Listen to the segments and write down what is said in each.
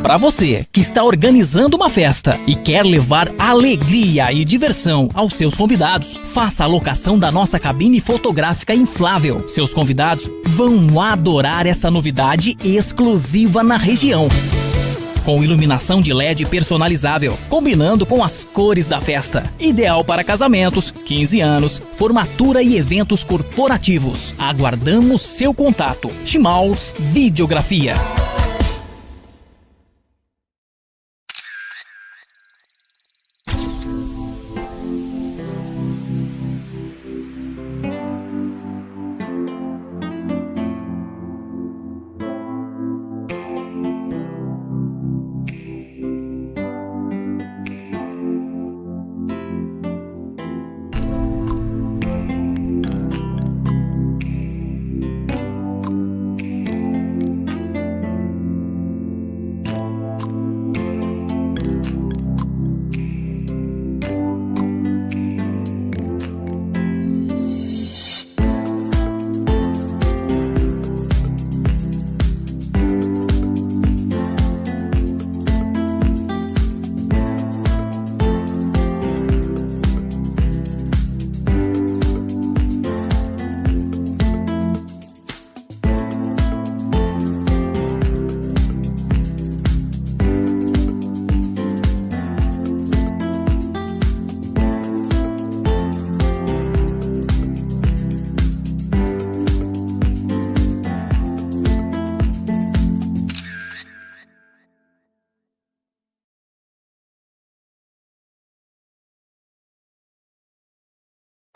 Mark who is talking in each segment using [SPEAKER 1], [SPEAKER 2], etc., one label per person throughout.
[SPEAKER 1] Para você que está organizando uma festa e quer levar alegria e diversão aos seus convidados, faça a locação da nossa cabine fotográfica inflável. Seus convidados vão adorar essa novidade exclusiva na região. Com iluminação de LED personalizável, combinando com as cores da festa. Ideal para casamentos, 15 anos, formatura e eventos corporativos. Aguardamos seu contato. Schmaus Videografia.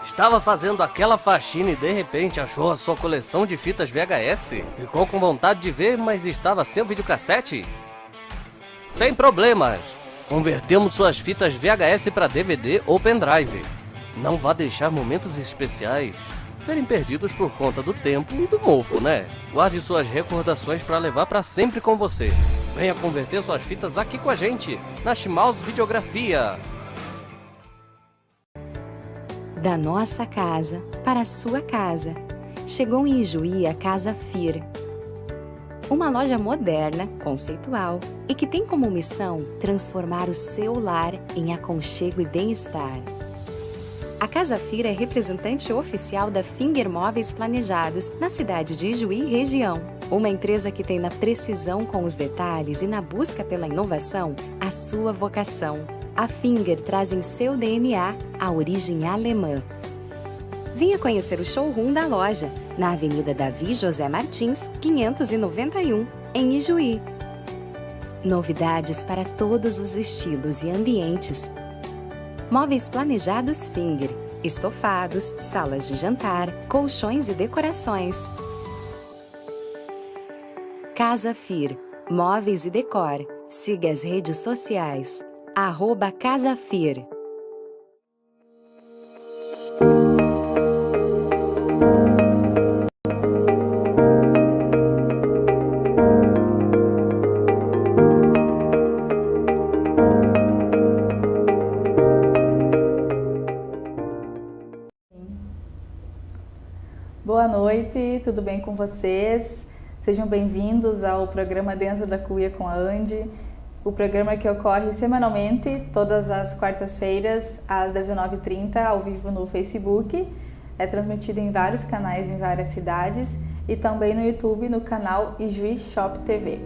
[SPEAKER 2] Estava fazendo aquela faxina e de repente achou a sua coleção de fitas VHS? Ficou com vontade de ver, mas estava sem o videocassete? Sem problemas! Convertemos suas fitas VHS para DVD ou pendrive. Não vá deixar momentos especiais serem perdidos por conta do tempo e do mofo, né? Guarde suas recordações para levar para sempre com você. Venha converter suas fitas aqui com a gente, na Schmaus Videografia.
[SPEAKER 3] Da nossa casa para a sua casa. Chegou em Ijuí a Casa FIR. Uma loja moderna, conceitual e que tem como missão transformar o seu lar em aconchego e bem-estar. A Casa FIR é representante oficial da Finger Móveis Planejados na cidade de Ijuí e região. Uma empresa que tem na precisão com os detalhes e na busca pela inovação a sua vocação. A Finger traz em seu DNA a origem alemã. Venha conhecer o showroom da loja, na Avenida Davi José Martins, 591, em Ijuí. Novidades para todos os estilos e ambientes. Móveis planejados Finger, estofados, salas de jantar, colchões e decorações. Casa FIR, móveis e decor. Siga as redes sociais. @CasaFIR.
[SPEAKER 4] Boa noite, tudo bem com vocês? Sejam bem-vindos ao programa Dentro da Cuia com a Andy. O programa que ocorre semanalmente, todas as quartas-feiras, às 19h30, ao vivo no Facebook. É transmitido em vários canais em várias cidades e também no YouTube, no canal Ijuí Shop TV.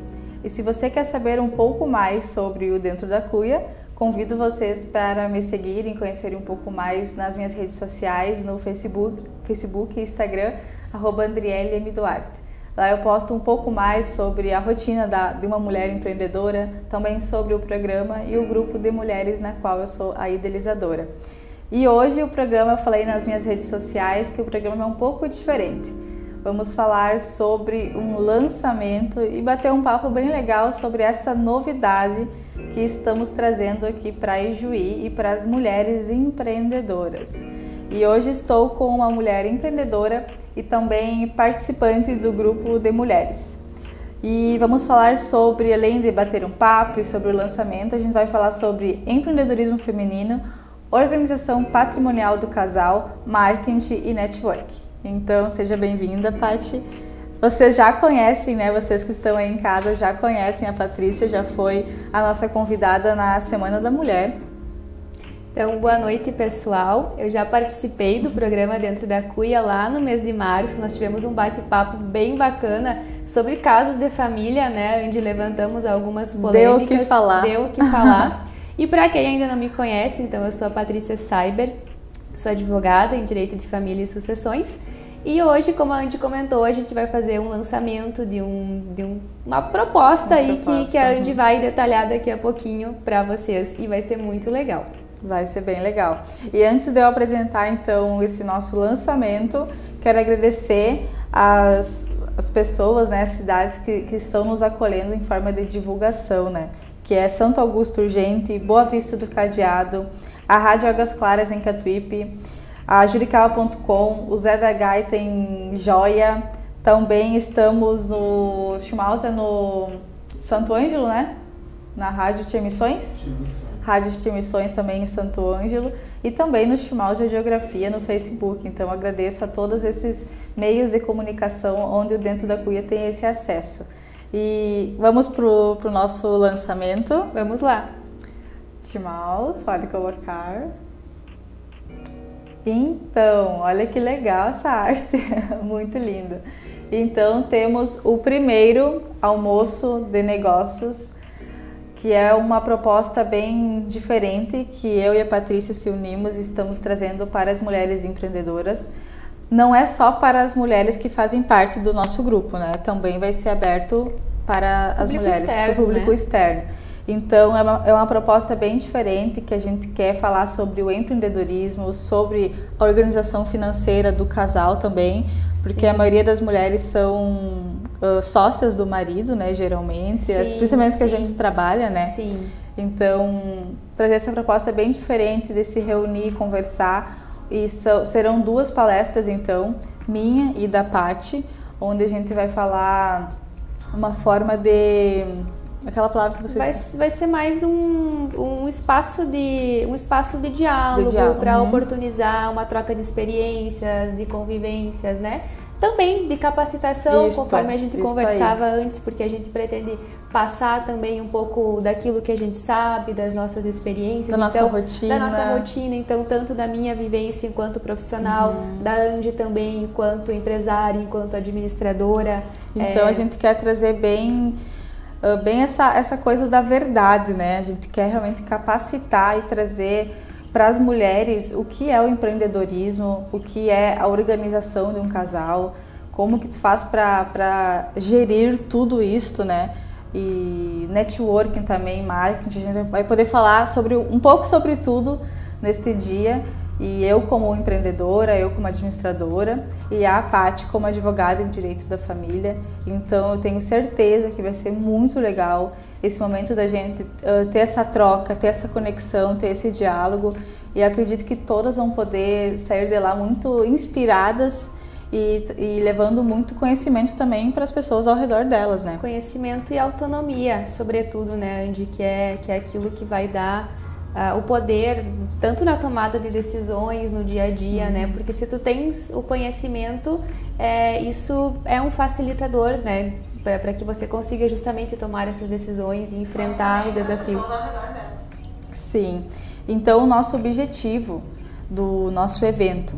[SPEAKER 4] E se você quer saber um pouco mais sobre o Dentro da Cuia, convido vocês para me seguirem, conhecerem um pouco mais nas minhas redes sociais, no Facebook e Instagram, @AndrieleMDuarte. Lá eu posto um pouco mais sobre a rotina de uma mulher empreendedora, também sobre o programa e o grupo de mulheres na qual eu sou a idealizadora. E hoje o programa, eu falei nas minhas redes sociais que o programa é um pouco diferente. Vamos falar sobre um lançamento e bater um papo bem legal sobre essa novidade que estamos trazendo aqui para Ijuí e para as mulheres empreendedoras. E hoje estou com uma mulher empreendedora e também participante do grupo de mulheres. E vamos falar sobre, além de bater um papo e sobre o lançamento, a gente vai falar sobre empreendedorismo feminino, organização patrimonial do casal, marketing e network. Então, seja bem-vinda, Paty. Vocês já conhecem, né? Vocês que estão aí em casa já conhecem a Patrícia, já foi a nossa convidada na Semana da Mulher.
[SPEAKER 5] Então, boa noite, pessoal. Eu já participei do programa Dentro da Cuia lá no mês de março. Nós tivemos um bate-papo bem bacana sobre casos de família, né? Onde levantamos algumas polêmicas.
[SPEAKER 4] Deu o que falar.
[SPEAKER 5] Deu o que falar. E para quem ainda não me conhece, então eu sou a Patrícia Saiber, sou advogada em Direito de Família e Sucessões. E hoje, como a Andy comentou, a gente vai fazer um lançamento de uma proposta aí que a Andy vai detalhar daqui a pouquinho para vocês e vai ser muito legal.
[SPEAKER 4] Vai ser bem legal. E antes de eu apresentar então esse nosso lançamento, quero agradecer as pessoas, né, as cidades que estão nos acolhendo em forma de divulgação, né? Que é Santo Augusto Urgente, Boa Vista do Cadeado, a Rádio Águas Claras em Catuípe, a Juricaba.com, o Zé da Gaita em Joia. Também estamos no Schmauser, no Santo Ângelo, né? Na Rádio Tia Missões. Rádio Tia Missões também em Santo Ângelo e também no Schmauser Geografia no Facebook. Então agradeço a todos esses meios de comunicação onde o Dentro da Cuia tem esse acesso. E vamos pro nosso lançamento.
[SPEAKER 5] Vamos lá.
[SPEAKER 4] Schmaus, pode colocar. Então, olha que legal essa arte, muito linda. Então temos o primeiro almoço de negócios, que é uma proposta bem diferente que eu e a Patrícia se unimos e estamos trazendo para as mulheres empreendedoras. Não é só para as mulheres que fazem parte do nosso grupo, né? Também vai ser aberto para as mulheres, para o público externo. Então é uma proposta bem diferente, que a gente quer falar sobre o empreendedorismo, sobre a organização financeira do casal também, porque a maioria das mulheres são sócias do marido, né, geralmente, principalmente que a gente trabalha, né?
[SPEAKER 5] Sim.
[SPEAKER 4] Então, trazer essa proposta é bem diferente de se reunir, conversar, e serão 2 palestras, então, minha e da Paty, onde a gente vai falar uma forma de... Aquela palavra que você
[SPEAKER 5] vai ser mais um espaço de diálogo para oportunizar uma troca de experiências, de convivências, né? Também de capacitação, conforme a gente conversava antes, porque a gente pretende passar também um pouco daquilo que a gente sabe, das nossas experiências,
[SPEAKER 4] da nossa rotina,
[SPEAKER 5] então tanto da minha vivência enquanto profissional, da Andy também enquanto empresária, enquanto administradora.
[SPEAKER 4] Então a gente quer trazer bem essa coisa da verdade, né? A gente quer realmente capacitar e trazer para as mulheres o que é o empreendedorismo, o que é a organização de um casal, como que tu faz para gerir tudo isso, né? E networking também, marketing, a gente vai poder falar um pouco sobre tudo neste dia. E eu como empreendedora, eu como administradora e a Paty como advogada em direito da família. Então eu tenho certeza que vai ser muito legal esse momento da gente ter essa troca, ter essa conexão, ter esse diálogo. E acredito que todas vão poder sair de lá muito inspiradas e levando muito conhecimento também para as pessoas ao redor delas, né?
[SPEAKER 5] Conhecimento e autonomia, sobretudo, né, Andy, que é aquilo que vai dar o poder, tanto na tomada de decisões, no dia a dia, né? Porque se tu tens o conhecimento, isso é um facilitador, né? Para que você consiga justamente tomar essas decisões e enfrentar os desafios.
[SPEAKER 4] Sim. Então, o nosso objetivo do nosso evento,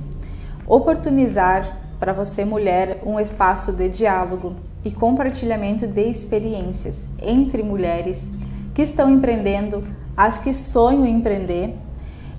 [SPEAKER 4] oportunizar para você, mulher, um espaço de diálogo e compartilhamento de experiências entre mulheres que estão empreendendo, as que sonham em empreender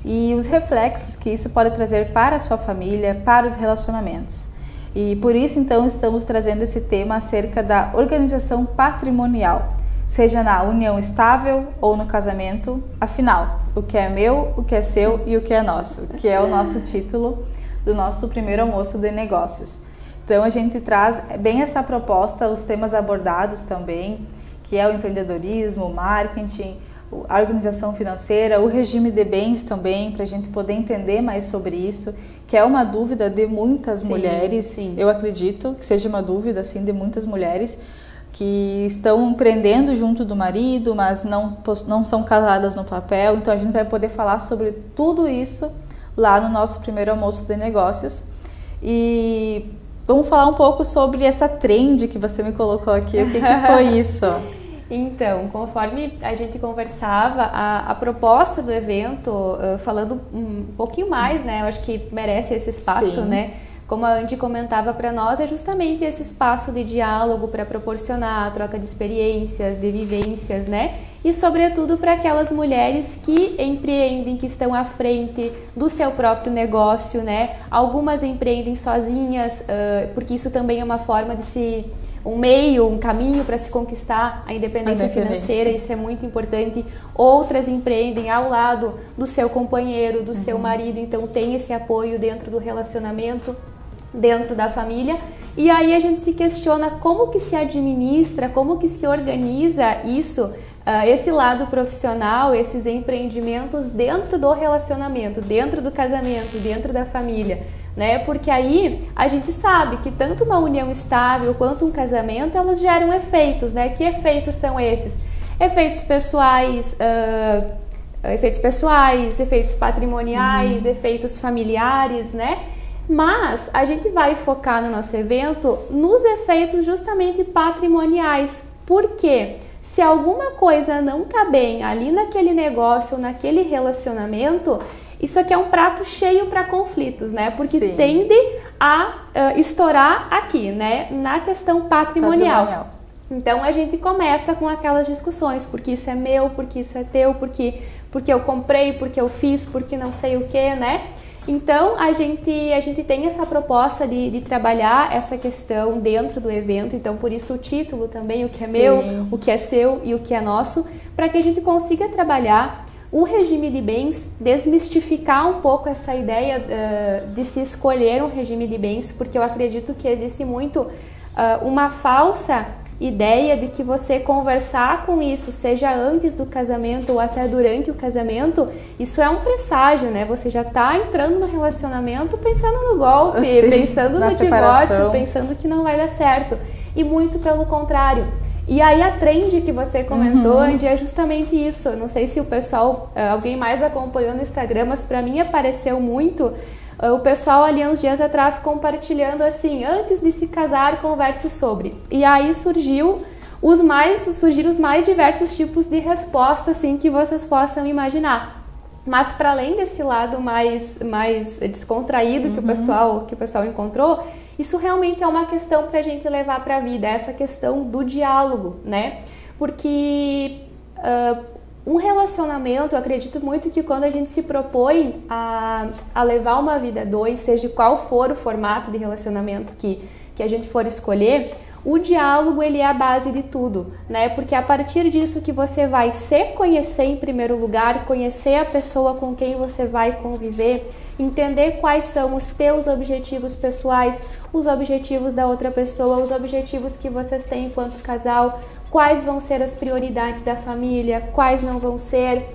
[SPEAKER 4] e os reflexos que isso pode trazer para a sua família, para os relacionamentos. E por isso, então, estamos trazendo esse tema acerca da organização patrimonial, seja na união estável ou no casamento. Afinal, o que é meu, o que é seu e o que é nosso, que é o nosso título do nosso primeiro almoço de negócios. Então, a gente traz bem essa proposta, os temas abordados também, que é o empreendedorismo, o marketing, a organização financeira, o regime de bens também, para a gente poder entender mais sobre isso, que é uma dúvida de muitas mulheres.
[SPEAKER 5] Sim.
[SPEAKER 4] Eu acredito que seja uma dúvida assim, de muitas mulheres que estão empreendendo junto do marido, mas não são casadas no papel. Então a gente vai poder falar sobre tudo isso lá no nosso primeiro almoço de negócios. E vamos falar um pouco sobre essa trend que você me colocou aqui. O que foi isso?
[SPEAKER 5] Então, conforme a gente conversava, a proposta do evento, falando um pouquinho mais, né? Eu acho que merece esse espaço, né? Como a Andy comentava para nós, é justamente esse espaço de diálogo para proporcionar a troca de experiências, de vivências, né? E, sobretudo, para aquelas mulheres que empreendem, que estão à frente do seu próprio negócio, né? Algumas empreendem sozinhas, porque isso também é uma forma de um caminho para se conquistar a independência financeira, isso é muito importante. Outras empreendem ao lado do seu companheiro, do seu marido, então tem esse apoio dentro do relacionamento, dentro da família. E aí a gente se questiona como que se administra, como que se organiza isso, esse lado profissional, esses empreendimentos dentro do relacionamento, dentro do casamento, dentro da família, né? Porque aí a gente sabe que tanto uma união estável quanto um casamento, elas geram efeitos, né? Que efeitos são esses? Efeitos pessoais, efeitos patrimoniais, efeitos familiares, né? Mas a gente vai focar no nosso evento nos efeitos justamente patrimoniais. Por quê? Se alguma coisa não tá bem ali naquele negócio ou naquele relacionamento, isso aqui é um prato cheio para conflitos, né? Porque tende a estourar aqui, né? Na questão patrimonial. Então a gente começa com aquelas discussões, porque isso é meu, porque isso é teu, porque eu comprei, porque eu fiz, porque não sei o que, né? Então, a gente tem essa proposta de trabalhar essa questão dentro do evento, então por isso o título também, o que é meu, o que é seu e o que é nosso, para que a gente consiga trabalhar o regime de bens, desmistificar um pouco essa ideia de se escolher um regime de bens, porque eu acredito que existe muito uma falsa ideia de que você conversar com isso, seja antes do casamento ou até durante o casamento, isso é um presságio, né? Você já está entrando no relacionamento pensando no golpe, pensando no divórcio, pensando que não vai dar certo. E muito pelo contrário. E aí a trend que você comentou, Andy, é justamente isso. Não sei se o pessoal, alguém mais acompanhou no Instagram, mas para mim apareceu muito o pessoal ali uns dias atrás compartilhando assim, antes de se casar, converse sobre. E aí surgiram os mais diversos tipos de respostas assim, que vocês possam imaginar. Mas para além desse lado mais descontraído que o pessoal encontrou, isso realmente é uma questão para a gente levar para a vida, essa questão do diálogo, né? Porque um relacionamento, eu acredito muito que quando a gente se propõe a levar uma vida a dois, seja qual for o formato de relacionamento que a gente for escolher, o diálogo ele é a base de tudo, né? Porque é a partir disso que você vai se conhecer em primeiro lugar, conhecer a pessoa com quem você vai conviver, entender quais são os teus objetivos pessoais, os objetivos da outra pessoa, os objetivos que vocês têm enquanto casal, quais vão ser as prioridades da família, quais não vão ser,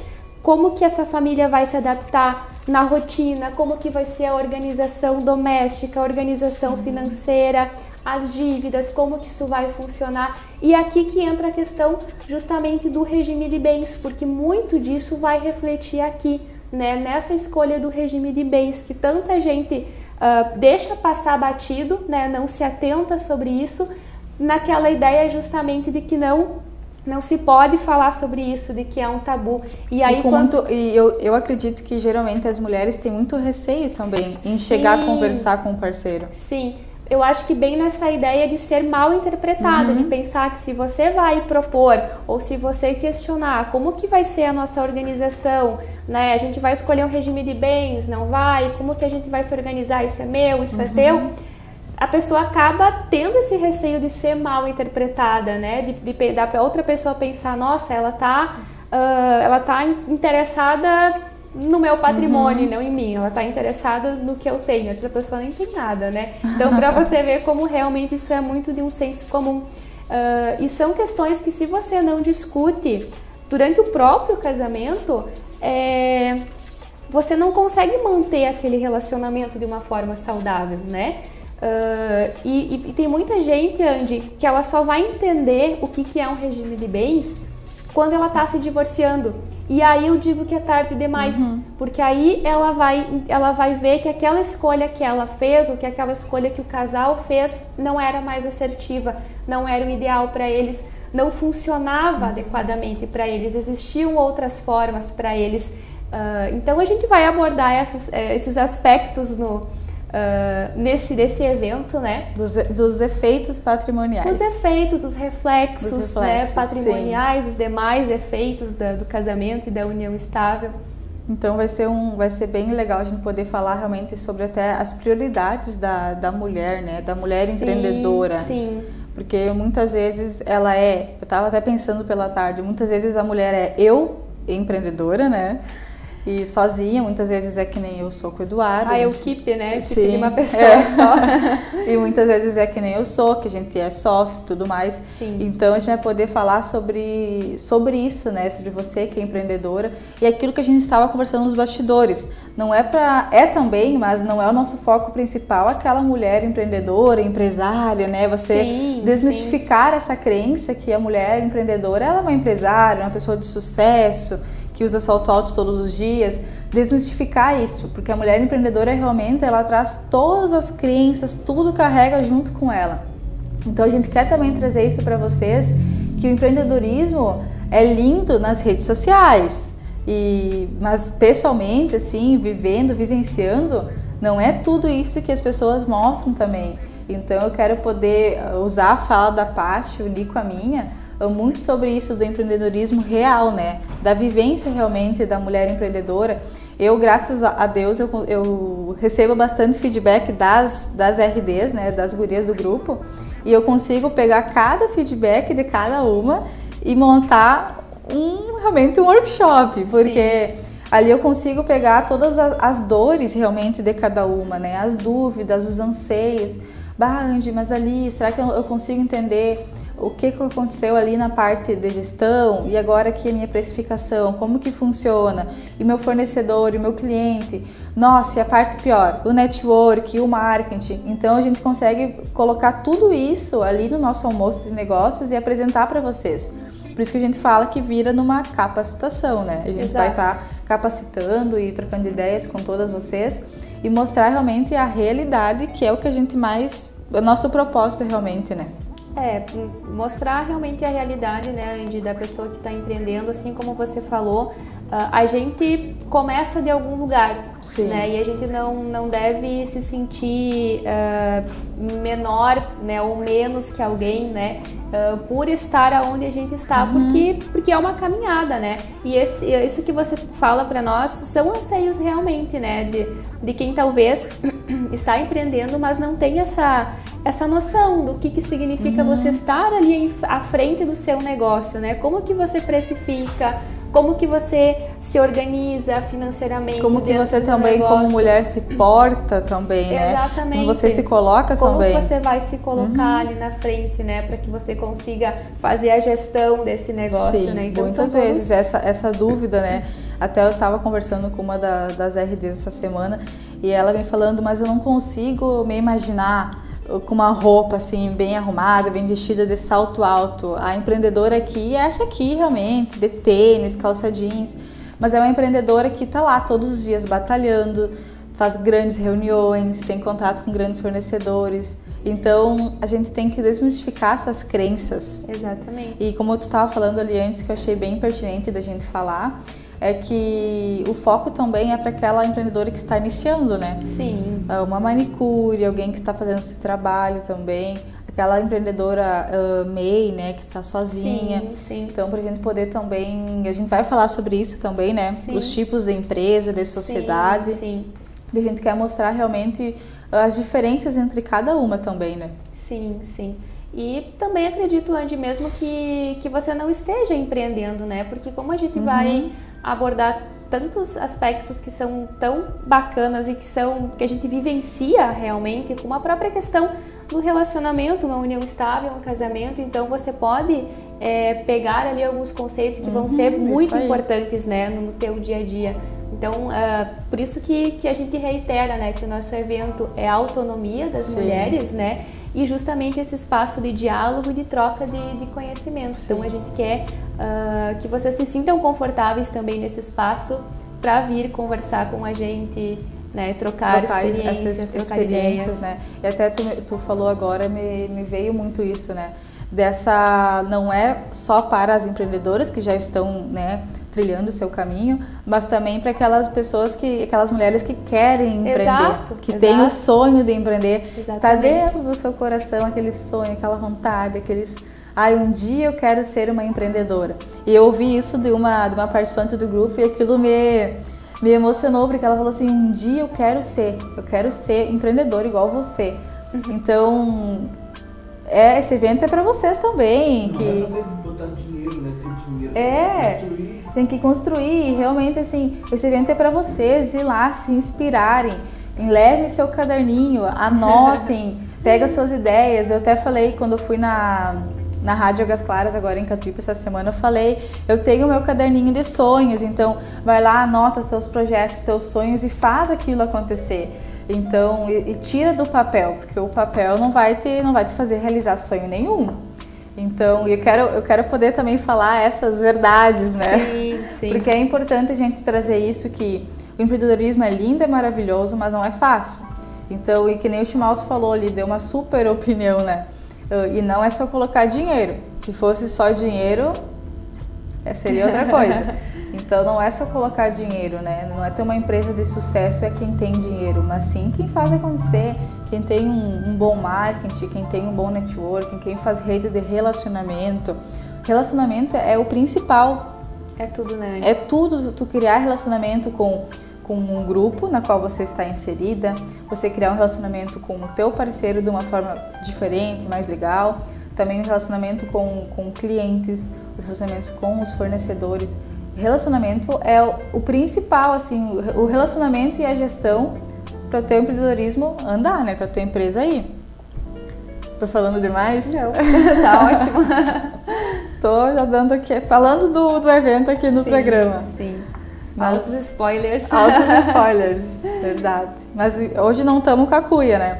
[SPEAKER 5] como que essa família vai se adaptar na rotina, como que vai ser a organização doméstica, a organização financeira, as dívidas, como que isso vai funcionar. E aqui que entra a questão justamente do regime de bens, porque muito disso vai refletir aqui, né, nessa escolha do regime de bens, que tanta gente deixa passar batido, né, não se atenta sobre isso, naquela ideia justamente de que não se pode falar sobre isso, de que é um tabu. E aí
[SPEAKER 4] eu acredito que geralmente as mulheres têm muito receio também em chegar a conversar com o parceiro.
[SPEAKER 5] Sim, eu acho que bem nessa ideia de ser mal interpretada, de pensar que se você vai propor ou se você questionar como que vai ser a nossa organização, né? A gente vai escolher um regime de bens, não vai? Como que a gente vai se organizar? Isso é meu, isso é teu? A pessoa acaba tendo esse receio de ser mal interpretada, né? Da outra pessoa pensar, nossa, ela tá interessada no meu patrimônio, não em mim. Ela tá interessada no que eu tenho. Essa pessoa nem tem nada, né? Então, para você ver como realmente isso é muito de um senso comum. E são questões que, se você não discute durante o próprio casamento, você não consegue manter aquele relacionamento de uma forma saudável, né? E tem muita gente, Andy, que ela só vai entender o que é um regime de bens quando ela está se divorciando. E aí eu digo que é tarde demais, porque aí ela vai ver que aquela escolha que ela fez, ou que aquela escolha que o casal fez, não era mais assertiva, não era o ideal para eles, não funcionava adequadamente para eles, existiam outras formas para eles. Então a gente vai abordar esses aspectos desse evento, né?
[SPEAKER 4] Dos efeitos patrimoniais.
[SPEAKER 5] Os efeitos, os reflexos, né, patrimoniais, os demais efeitos do casamento e da união estável.
[SPEAKER 4] Então vai ser bem legal a gente poder falar realmente sobre até as prioridades da mulher, né? Da mulher empreendedora.
[SPEAKER 5] Sim.
[SPEAKER 4] Porque muitas vezes eu estava até pensando pela tarde, muitas vezes a mulher é empreendedora, né? E sozinha, muitas vezes é que nem eu sou com o Eduardo.
[SPEAKER 5] É o equipe, né? Equipe de uma pessoa só.
[SPEAKER 4] E muitas vezes é que nem eu sou, que a gente é sócio e tudo mais.
[SPEAKER 5] Sim.
[SPEAKER 4] Então a gente vai poder falar sobre isso, né? Sobre você que é empreendedora. E aquilo que a gente estava conversando nos bastidores. É também, mas não é o nosso foco principal, aquela mulher empreendedora, empresária, né? Você desmistificar essa crença que a mulher empreendedora, ela é uma empresária, uma pessoa de sucesso, que usa salto alto todos os dias, desmistificar isso, porque a mulher empreendedora realmente ela traz todas as crenças, tudo carrega junto com ela. Então a gente quer também trazer isso para vocês, que o empreendedorismo é lindo nas redes sociais, mas pessoalmente, assim, vivenciando, não é tudo isso que as pessoas mostram também. Então eu quero poder usar a fala da Paty, unir com a minha, muito sobre isso do empreendedorismo real, né? Da vivência realmente da mulher empreendedora. Eu, graças a Deus, eu recebo bastante feedback das RDs, né, das gurias do grupo, e eu consigo pegar cada feedback de cada uma e montar realmente um workshop, porque ali eu consigo pegar todas as dores realmente de cada uma, né, as dúvidas, os anseios. Andy, mas ali, será que eu consigo entender o que aconteceu ali na parte de gestão e agora aqui a minha precificação, como que funciona, e meu fornecedor, e meu cliente, nossa, e a parte pior, o network, o marketing. Então a gente consegue colocar tudo isso ali no nosso almoço de negócios e apresentar para vocês. Por isso que a gente fala que vira numa capacitação, né? A gente vai estar capacitando e trocando ideias com todas vocês e mostrar realmente a realidade, que é o que a gente mais... o nosso propósito realmente, né?
[SPEAKER 5] Mostrar realmente a realidade, né, Andy, da pessoa que está empreendendo, assim como você falou, a gente começa de algum lugar, né, e a gente não deve se sentir menor, né, ou menos que alguém, né, por estar aonde a gente está, porque é uma caminhada, né, e isso que você fala para nós são anseios realmente, né, de quem talvez está empreendendo, mas não tem essa noção do que significa você estar ali à frente do seu negócio, né? Como que você precifica, como que você se organiza financeiramente.
[SPEAKER 4] Como que você também, como mulher, se porta também, né?
[SPEAKER 5] Exatamente.
[SPEAKER 4] Como você se coloca também.
[SPEAKER 5] Como você vai se colocar ali na frente, né? Para que você consiga fazer a gestão desse negócio, né? Então,
[SPEAKER 4] muitas vezes essa dúvida, né? Até eu estava conversando com uma das RDs essa semana e ela vem falando, mas eu não consigo me imaginar com uma roupa assim bem arrumada, bem vestida, de salto alto. A empreendedora aqui é essa aqui realmente, de tênis, calça jeans, mas é uma empreendedora que está lá todos os dias batalhando, faz grandes reuniões, tem contato com grandes fornecedores. Então a gente tem que desmistificar essas crenças.
[SPEAKER 5] Exatamente.
[SPEAKER 4] E como tu estava falando ali antes, que eu achei bem pertinente da gente falar, é que o foco também é para aquela empreendedora que está iniciando, né?
[SPEAKER 5] Sim.
[SPEAKER 4] Uma manicure, alguém que está fazendo esse trabalho também, aquela empreendedora MEI, né, que está sozinha.
[SPEAKER 5] Sim.
[SPEAKER 4] Então, para a gente poder também, a gente vai falar sobre isso também, né?
[SPEAKER 5] Sim.
[SPEAKER 4] Os tipos de empresa, de sociedade.
[SPEAKER 5] Sim.
[SPEAKER 4] E a gente quer mostrar realmente as diferenças entre cada uma também, né?
[SPEAKER 5] Sim. E também acredito, Andy, mesmo que você não esteja empreendendo, né? Porque como a gente vai abordar tantos aspectos que são tão bacanas e que a gente vivencia realmente, como a própria questão do relacionamento, uma união estável, um casamento. Então você pode pegar ali alguns conceitos que vão ser muito importantes, né, no teu dia a dia. Então, por isso que a gente reitera, né, que o nosso evento é a autonomia das mulheres, né, e justamente esse espaço de diálogo e de troca de conhecimentos. Então, a gente quer que vocês se sintam confortáveis também nesse espaço para vir conversar com a gente, né, trocar experiências, trocar ideias.
[SPEAKER 4] Né? E até tu falou agora, me veio muito isso, né? Não é só para as empreendedoras que já estão, né, trilhando o seu caminho, mas também para aquelas mulheres que querem empreender, têm o sonho de empreender. Está dentro do seu coração aquele sonho, aquela vontade, um dia eu quero ser uma empreendedora. E eu ouvi isso de uma participante do grupo e aquilo me emocionou, porque ela falou assim, um dia eu quero ser empreendedora igual você. Então, esse evento é para vocês também.
[SPEAKER 6] Não é saber botar dinheiro, né? Tem dinheiro
[SPEAKER 4] para tem que construir. Realmente, assim, esse evento é para vocês ir lá se inspirarem. Levem seu caderninho, anotem, pega suas ideias. Eu até falei quando eu fui na Rádio Águas Claras, agora em Catuípe, essa semana, eu falei, eu tenho meu caderninho de sonhos, então vai lá, anota teus projetos, teus sonhos e faz aquilo acontecer. Então, e tira do papel, porque o papel não vai te fazer realizar sonho nenhum. Então, eu quero poder também falar essas verdades, né?
[SPEAKER 5] Sim.
[SPEAKER 4] Porque é importante a gente trazer isso, que o empreendedorismo é lindo, é maravilhoso, mas não é fácil. Então, e que nem o Chimalso falou ali, deu uma super opinião, né? E não é só colocar dinheiro. Se fosse só dinheiro, seria outra coisa. Então não é só colocar dinheiro, né? Não é ter uma empresa de sucesso quem tem dinheiro, mas sim quem faz acontecer, quem tem um bom marketing, quem tem um bom networking, quem faz rede de relacionamento. Relacionamento é o principal.
[SPEAKER 5] É tudo, né?
[SPEAKER 4] É tudo, tu criar relacionamento com com um grupo na qual você está inserida, você criar um relacionamento com o teu parceiro de uma forma diferente, mais legal, também um relacionamento com clientes, os relacionamentos com os fornecedores. Relacionamento é o principal, assim, o relacionamento e a gestão para o teu empreendedorismo andar, né, para a tua empresa ir. Tô falando demais?
[SPEAKER 5] Não, tá ótimo.
[SPEAKER 4] Tô já dando aqui, falando do evento aqui no programa.
[SPEAKER 5] Sim.
[SPEAKER 4] Mas,
[SPEAKER 5] altos spoilers.
[SPEAKER 4] Altos spoilers, verdade. Mas hoje não estamos com a cuia, né?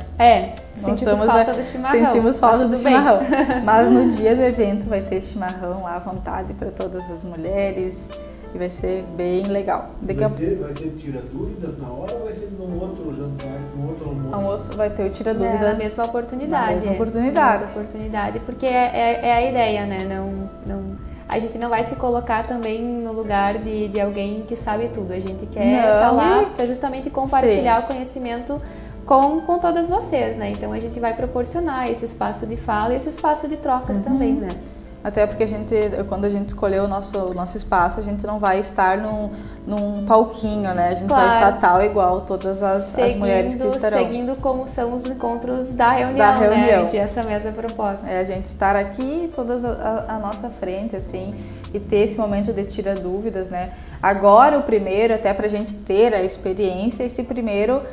[SPEAKER 5] Sentimos falta do chimarrão.
[SPEAKER 4] Sentimos falta do chimarrão. Mas no dia do evento vai ter chimarrão lá à vontade para todas as mulheres. E vai ser bem legal.
[SPEAKER 6] Vai ter tira dúvidas na hora ou vai ser num outro jantar, num outro almoço?
[SPEAKER 4] Vai ter o tira dúvidas.
[SPEAKER 5] Na mesma oportunidade.
[SPEAKER 4] Na mesma oportunidade.
[SPEAKER 5] Na mesma oportunidade, porque é a ideia, né? A gente não vai se colocar também no lugar de alguém que sabe tudo. A gente quer estar lá para justamente compartilhar o conhecimento com todas vocês, né? Então a gente vai proporcionar esse espaço de fala e esse espaço de trocas também, né?
[SPEAKER 4] Até porque quando a gente escolheu o nosso espaço, a gente não vai estar num palquinho, né? A gente vai estar tal igual todas as mulheres que estarão.
[SPEAKER 5] Seguindo como são os encontros da reunião. Né? De essa mesma proposta.
[SPEAKER 4] A gente estar aqui, todas à nossa frente, assim, e ter esse momento de tira dúvidas, né? Agora o primeiro, até pra gente ter a experiência, esse primeiro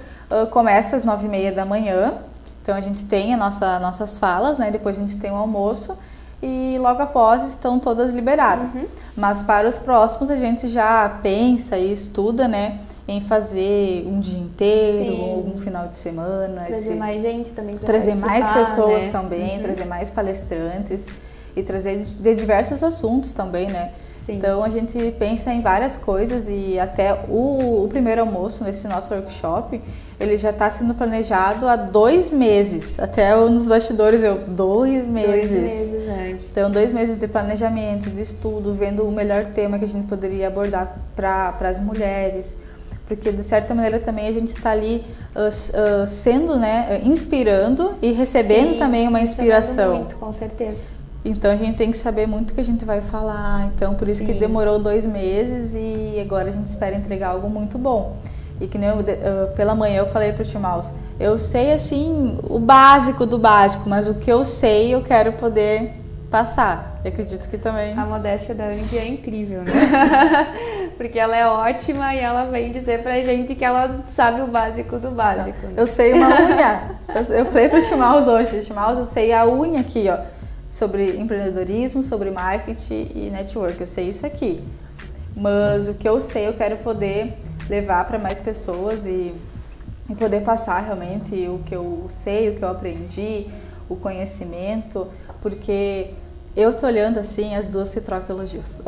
[SPEAKER 4] começa às 9h30 da manhã. Então a gente tem nossas falas, né? Depois a gente tem o almoço. E logo após estão todas liberadas. Mas para os próximos a gente já pensa e estuda, né, em fazer um dia inteiro ou um final de semana.
[SPEAKER 5] Trazer mais gente também para
[SPEAKER 4] trazer mais pessoas, né?
[SPEAKER 5] Também,
[SPEAKER 4] trazer mais palestrantes e trazer de diversos assuntos também, né?
[SPEAKER 5] Sim.
[SPEAKER 4] Então a gente pensa em várias coisas e até o primeiro almoço nesse nosso workshop, ele já está sendo planejado há 2 meses. Até nos bastidores 2 meses.
[SPEAKER 5] 2 meses antes.
[SPEAKER 4] Então 2 meses de planejamento, de estudo, vendo o melhor tema que a gente poderia abordar para as mulheres. Porque de certa maneira também a gente está ali sendo, né, inspirando e recebendo também uma inspiração.
[SPEAKER 5] Muito, com certeza.
[SPEAKER 4] Então a gente tem que saber muito o que a gente vai falar, então por isso que demorou 2 meses e agora a gente espera entregar algo muito bom. E que nem pela manhã eu falei pro Timaus, eu sei assim o básico do básico, mas o que eu sei eu quero poder passar. Eu acredito que também...
[SPEAKER 5] A modéstia da Andy é incrível, né? Porque ela é ótima e ela vem dizer pra gente que ela sabe o básico do básico. Né?
[SPEAKER 4] Eu sei uma unha, eu falei pro Timaus hoje, Timaus, eu sei a unha aqui, ó. Sobre empreendedorismo, sobre marketing e network. Eu sei isso aqui. Mas o que eu sei, eu quero poder levar para mais pessoas e poder passar realmente o que eu sei, o que eu aprendi, o conhecimento, porque eu tô olhando assim, as duas se trocam elogios.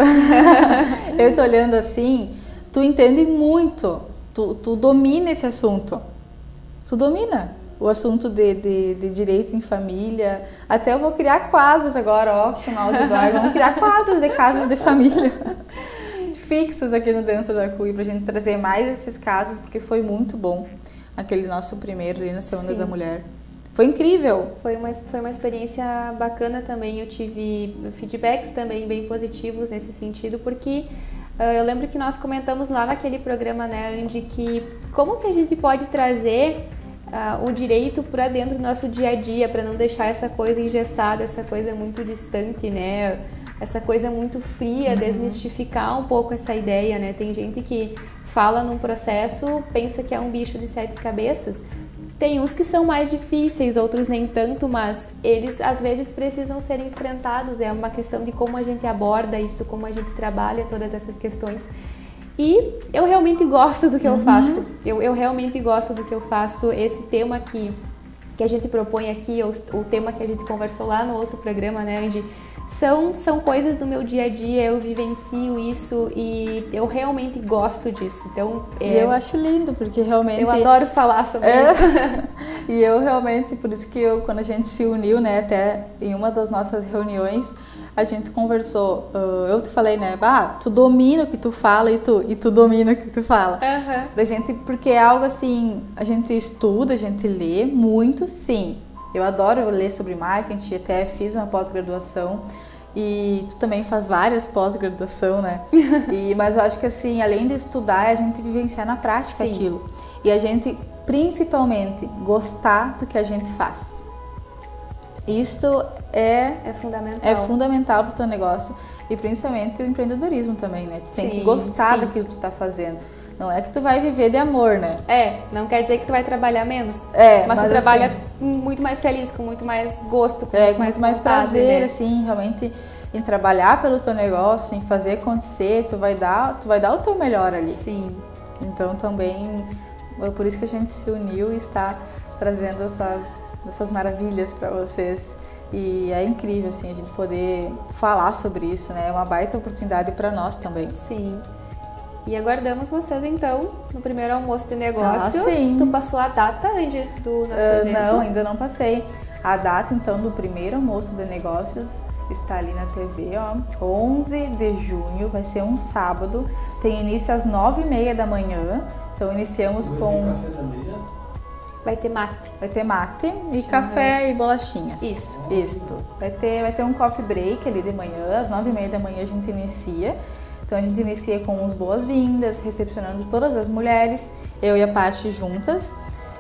[SPEAKER 4] Eu tô olhando assim, tu entende muito, tu domina esse assunto. Tu domina o assunto de direito em família. Até eu vou criar quadros agora, ó, chamar o Eduardo, vamos criar quadros de casos de família fixos aqui no Dentro da CUI, pra gente trazer mais esses casos, porque foi muito bom aquele nosso primeiro ali na Semana da Mulher. Foi incrível.
[SPEAKER 5] Foi uma experiência bacana também, eu tive feedbacks também bem positivos nesse sentido, porque eu lembro que nós comentamos lá naquele programa, né, Andy, que como que a gente pode trazer o direito para dentro do nosso dia a dia, para não deixar essa coisa engessada, essa coisa muito distante, né? Essa coisa muito fria, desmistificar um pouco essa ideia, né? Tem gente que fala num processo, pensa que é um bicho de 7 cabeças. Tem uns que são mais difíceis, outros nem tanto, mas eles às vezes precisam ser enfrentados. É uma questão de como a gente aborda isso, como a gente trabalha todas essas questões. E eu realmente gosto do que eu faço. Eu realmente gosto do que eu faço. Esse tema que a gente propõe aqui, o tema que a gente conversou lá no outro programa, né, Andy? São coisas do meu dia a dia, eu vivencio isso e eu realmente gosto disso. Então,
[SPEAKER 4] e eu acho lindo, porque realmente...
[SPEAKER 5] Eu adoro falar sobre isso.
[SPEAKER 4] E eu realmente, por isso que quando a gente se uniu, né, até em uma das nossas reuniões, a gente conversou, eu te falei, né, tu domina o que tu fala e tu domina o que tu fala. Pra gente, porque é algo assim, a gente estuda, a gente lê muito, sim. Eu adoro ler sobre marketing, até fiz uma pós-graduação E tu também faz várias pós-graduação, né? Mas eu acho que assim, além de estudar, é a gente vivenciar na prática
[SPEAKER 5] Sim.
[SPEAKER 4] aquilo. E a gente, principalmente, gostar do que a gente faz. Isto é fundamental para o teu negócio e principalmente o empreendedorismo também, né? Tu tem que gostar daquilo que tu está fazendo. Não é que tu vai viver de amor, né?
[SPEAKER 5] Não quer dizer que tu vai trabalhar menos. Mas tu
[SPEAKER 4] assim,
[SPEAKER 5] trabalha muito mais feliz, com muito mais gosto, com
[SPEAKER 4] muito
[SPEAKER 5] muito
[SPEAKER 4] mais
[SPEAKER 5] vontade,
[SPEAKER 4] prazer,
[SPEAKER 5] né?
[SPEAKER 4] assim, realmente em trabalhar pelo teu negócio, em fazer acontecer, tu vai dar o teu melhor ali.
[SPEAKER 5] Sim.
[SPEAKER 4] Então também é por isso que a gente se uniu e está trazendo essas maravilhas para vocês. E é incrível, assim, a gente poder falar sobre isso, né? É uma baita oportunidade para nós também.
[SPEAKER 5] Sim. E aguardamos vocês, então, no primeiro almoço de negócios.
[SPEAKER 4] Sim.
[SPEAKER 5] Tu passou a data, Andy, do nosso evento?
[SPEAKER 4] Não, ainda não passei. A data, então, do primeiro almoço de negócios está ali na TV, ó. 11 de junho, vai ser um sábado. Tem início às 9h30 da manhã. Então, iniciamos com...
[SPEAKER 6] Café da manhã?
[SPEAKER 5] Vai ter mate.
[SPEAKER 4] Vai ter mate e café e bolachinhas.
[SPEAKER 5] Isso.
[SPEAKER 4] Vai ter um coffee break ali de manhã, às 9h30 da manhã a gente inicia. Então a gente inicia com uns boas-vindas, recepcionando todas as mulheres, eu e a Paty juntas.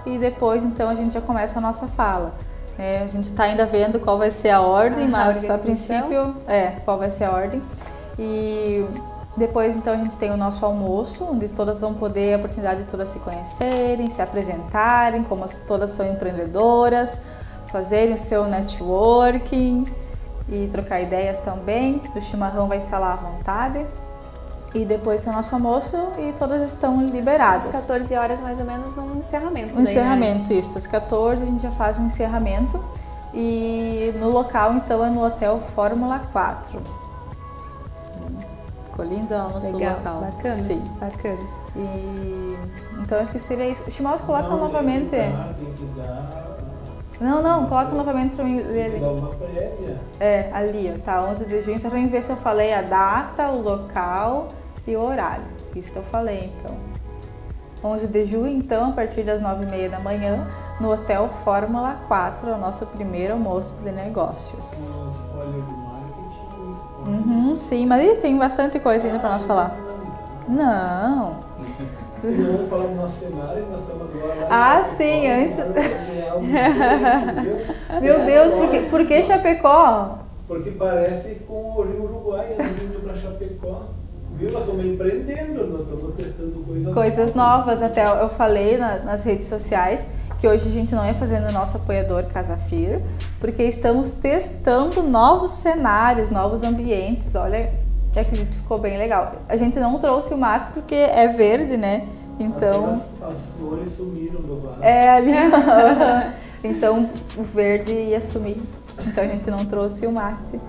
[SPEAKER 4] E depois então a gente já começa a nossa fala. A gente está ainda vendo qual vai ser a ordem, mas a princípio qual vai ser a ordem. E depois então a gente tem o nosso almoço, onde todas vão poder a oportunidade de todas se conhecerem, se apresentarem, como todas são empreendedoras, fazerem o seu networking e trocar ideias também. O chimarrão vai estar lá à vontade. E depois tem o nosso almoço e todas estão liberadas.
[SPEAKER 5] Às 14 horas, mais ou menos, um encerramento.
[SPEAKER 4] Encerramento, isso. Às 14 a gente já faz um encerramento. E no local, então, é no Hotel Fórmula 4. Ficou lindo o nosso local.
[SPEAKER 5] Bacana.
[SPEAKER 4] Sim.
[SPEAKER 5] Bacana.
[SPEAKER 4] E então acho que seria isso. O Chimaus coloca novamente.
[SPEAKER 6] Tem que dar.
[SPEAKER 4] Não, coloca novamente pra mim.
[SPEAKER 6] Tem que dar uma prévia.
[SPEAKER 4] Ali, ó, tá, 11 de junho. Só pra mim ver se eu falei a data, o local e o horário. Isso que eu falei, então. 11 de junho, então, a partir das 9h30 da manhã, no Hotel Fórmula 4, é o nosso primeiro almoço de negócios.
[SPEAKER 6] Um spoiler do marketing.
[SPEAKER 4] Sim, mas tem bastante coisa ainda pra nós falar. Não.
[SPEAKER 6] Vamos falar do nosso cenário, nós estamos agora.
[SPEAKER 4] Sim, antes. Meu Deus, por que Chapecó?
[SPEAKER 6] Porque parece com o Rio Uruguai, indo para Chapecó. Viu? Nós estamos empreendendo, nós estamos testando
[SPEAKER 4] coisas novas. Até eu falei nas redes sociais que hoje a gente não ia fazendo o nosso apoiador Casa Fir, porque estamos testando novos cenários, novos ambientes. Olha, eu acredito que ficou bem legal. A gente não trouxe o mato porque é verde, né? Então
[SPEAKER 6] as flores sumiram do vaso.
[SPEAKER 4] Ali. Então o verde ia sumir. Então a gente não trouxe o mate.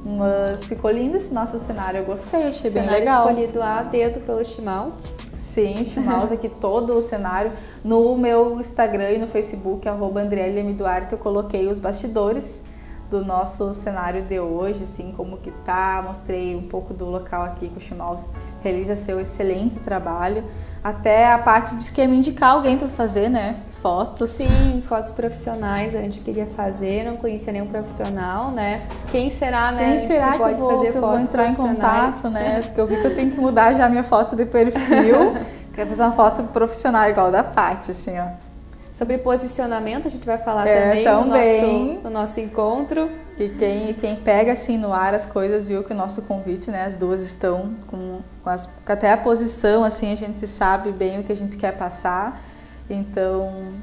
[SPEAKER 4] Mas ficou lindo esse nosso cenário, eu gostei, achei bem legal.
[SPEAKER 5] Escolhido a dedo pelo Chimaus.
[SPEAKER 4] Sim, Chimaus aqui, todo o cenário. No meu Instagram e no Facebook, @AndrieleMDuarte, eu coloquei os bastidores do nosso cenário de hoje, assim, como que tá, mostrei um pouco do local aqui que o Chimaus realiza seu excelente trabalho. Até a parte de que ia me indicar alguém para fazer, né? Fotos.
[SPEAKER 5] Sim, fotos profissionais a gente queria fazer, não conhecia nenhum profissional, né? Quem será, né?
[SPEAKER 4] Quem será que
[SPEAKER 5] pode fazer
[SPEAKER 4] eu vou
[SPEAKER 5] fotos
[SPEAKER 4] entrar em
[SPEAKER 5] profissionais?
[SPEAKER 4] contato, né? Porque eu vi que eu tenho que mudar já a minha foto de perfil. Quero fazer uma foto profissional igual da Paty, assim, ó.
[SPEAKER 5] Sobre posicionamento a gente vai falar
[SPEAKER 4] também
[SPEAKER 5] no nosso encontro.
[SPEAKER 4] E quem pega assim no ar as coisas viu que o nosso convite, né? As duas estão com até a posição, assim, a gente sabe bem o que a gente quer passar. Então,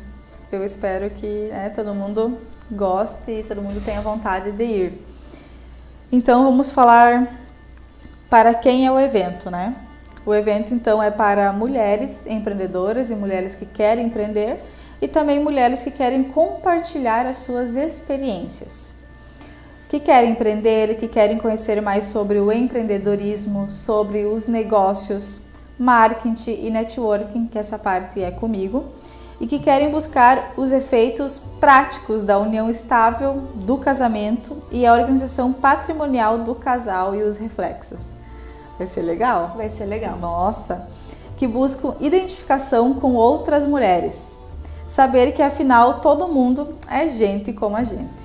[SPEAKER 4] eu espero que todo mundo goste e todo mundo tenha vontade de ir. Então, vamos falar para quem é o evento, né? O evento, então, é para mulheres empreendedoras e mulheres que querem empreender e também mulheres que querem compartilhar as suas experiências. Que querem empreender, que querem conhecer mais sobre o empreendedorismo, sobre os negócios, marketing e networking, que essa parte é comigo, e que querem buscar os efeitos práticos da união estável do casamento e a organização patrimonial do casal e os reflexos. Vai ser legal?
[SPEAKER 5] Vai ser legal.
[SPEAKER 4] Nossa! Que buscam identificação com outras mulheres. Saber que afinal todo mundo é gente como a gente.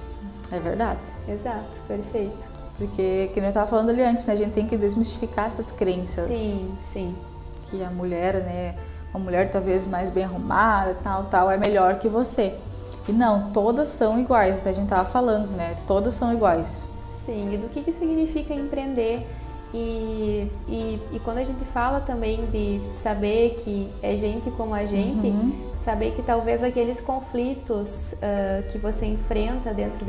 [SPEAKER 4] É verdade?
[SPEAKER 5] Exato, perfeito.
[SPEAKER 4] Porque, que nem eu estava falando ali antes, né? A gente tem que desmistificar essas crenças.
[SPEAKER 5] Sim, sim.
[SPEAKER 4] Que a mulher, né? Uma mulher talvez mais bem arrumada, tal, é melhor que você. E não, todas são iguais, a gente tava falando, né? Todas são iguais.
[SPEAKER 5] Sim, e do que significa empreender. E quando a gente fala também de saber que é gente como a gente, saber que talvez aqueles conflitos que você enfrenta dentro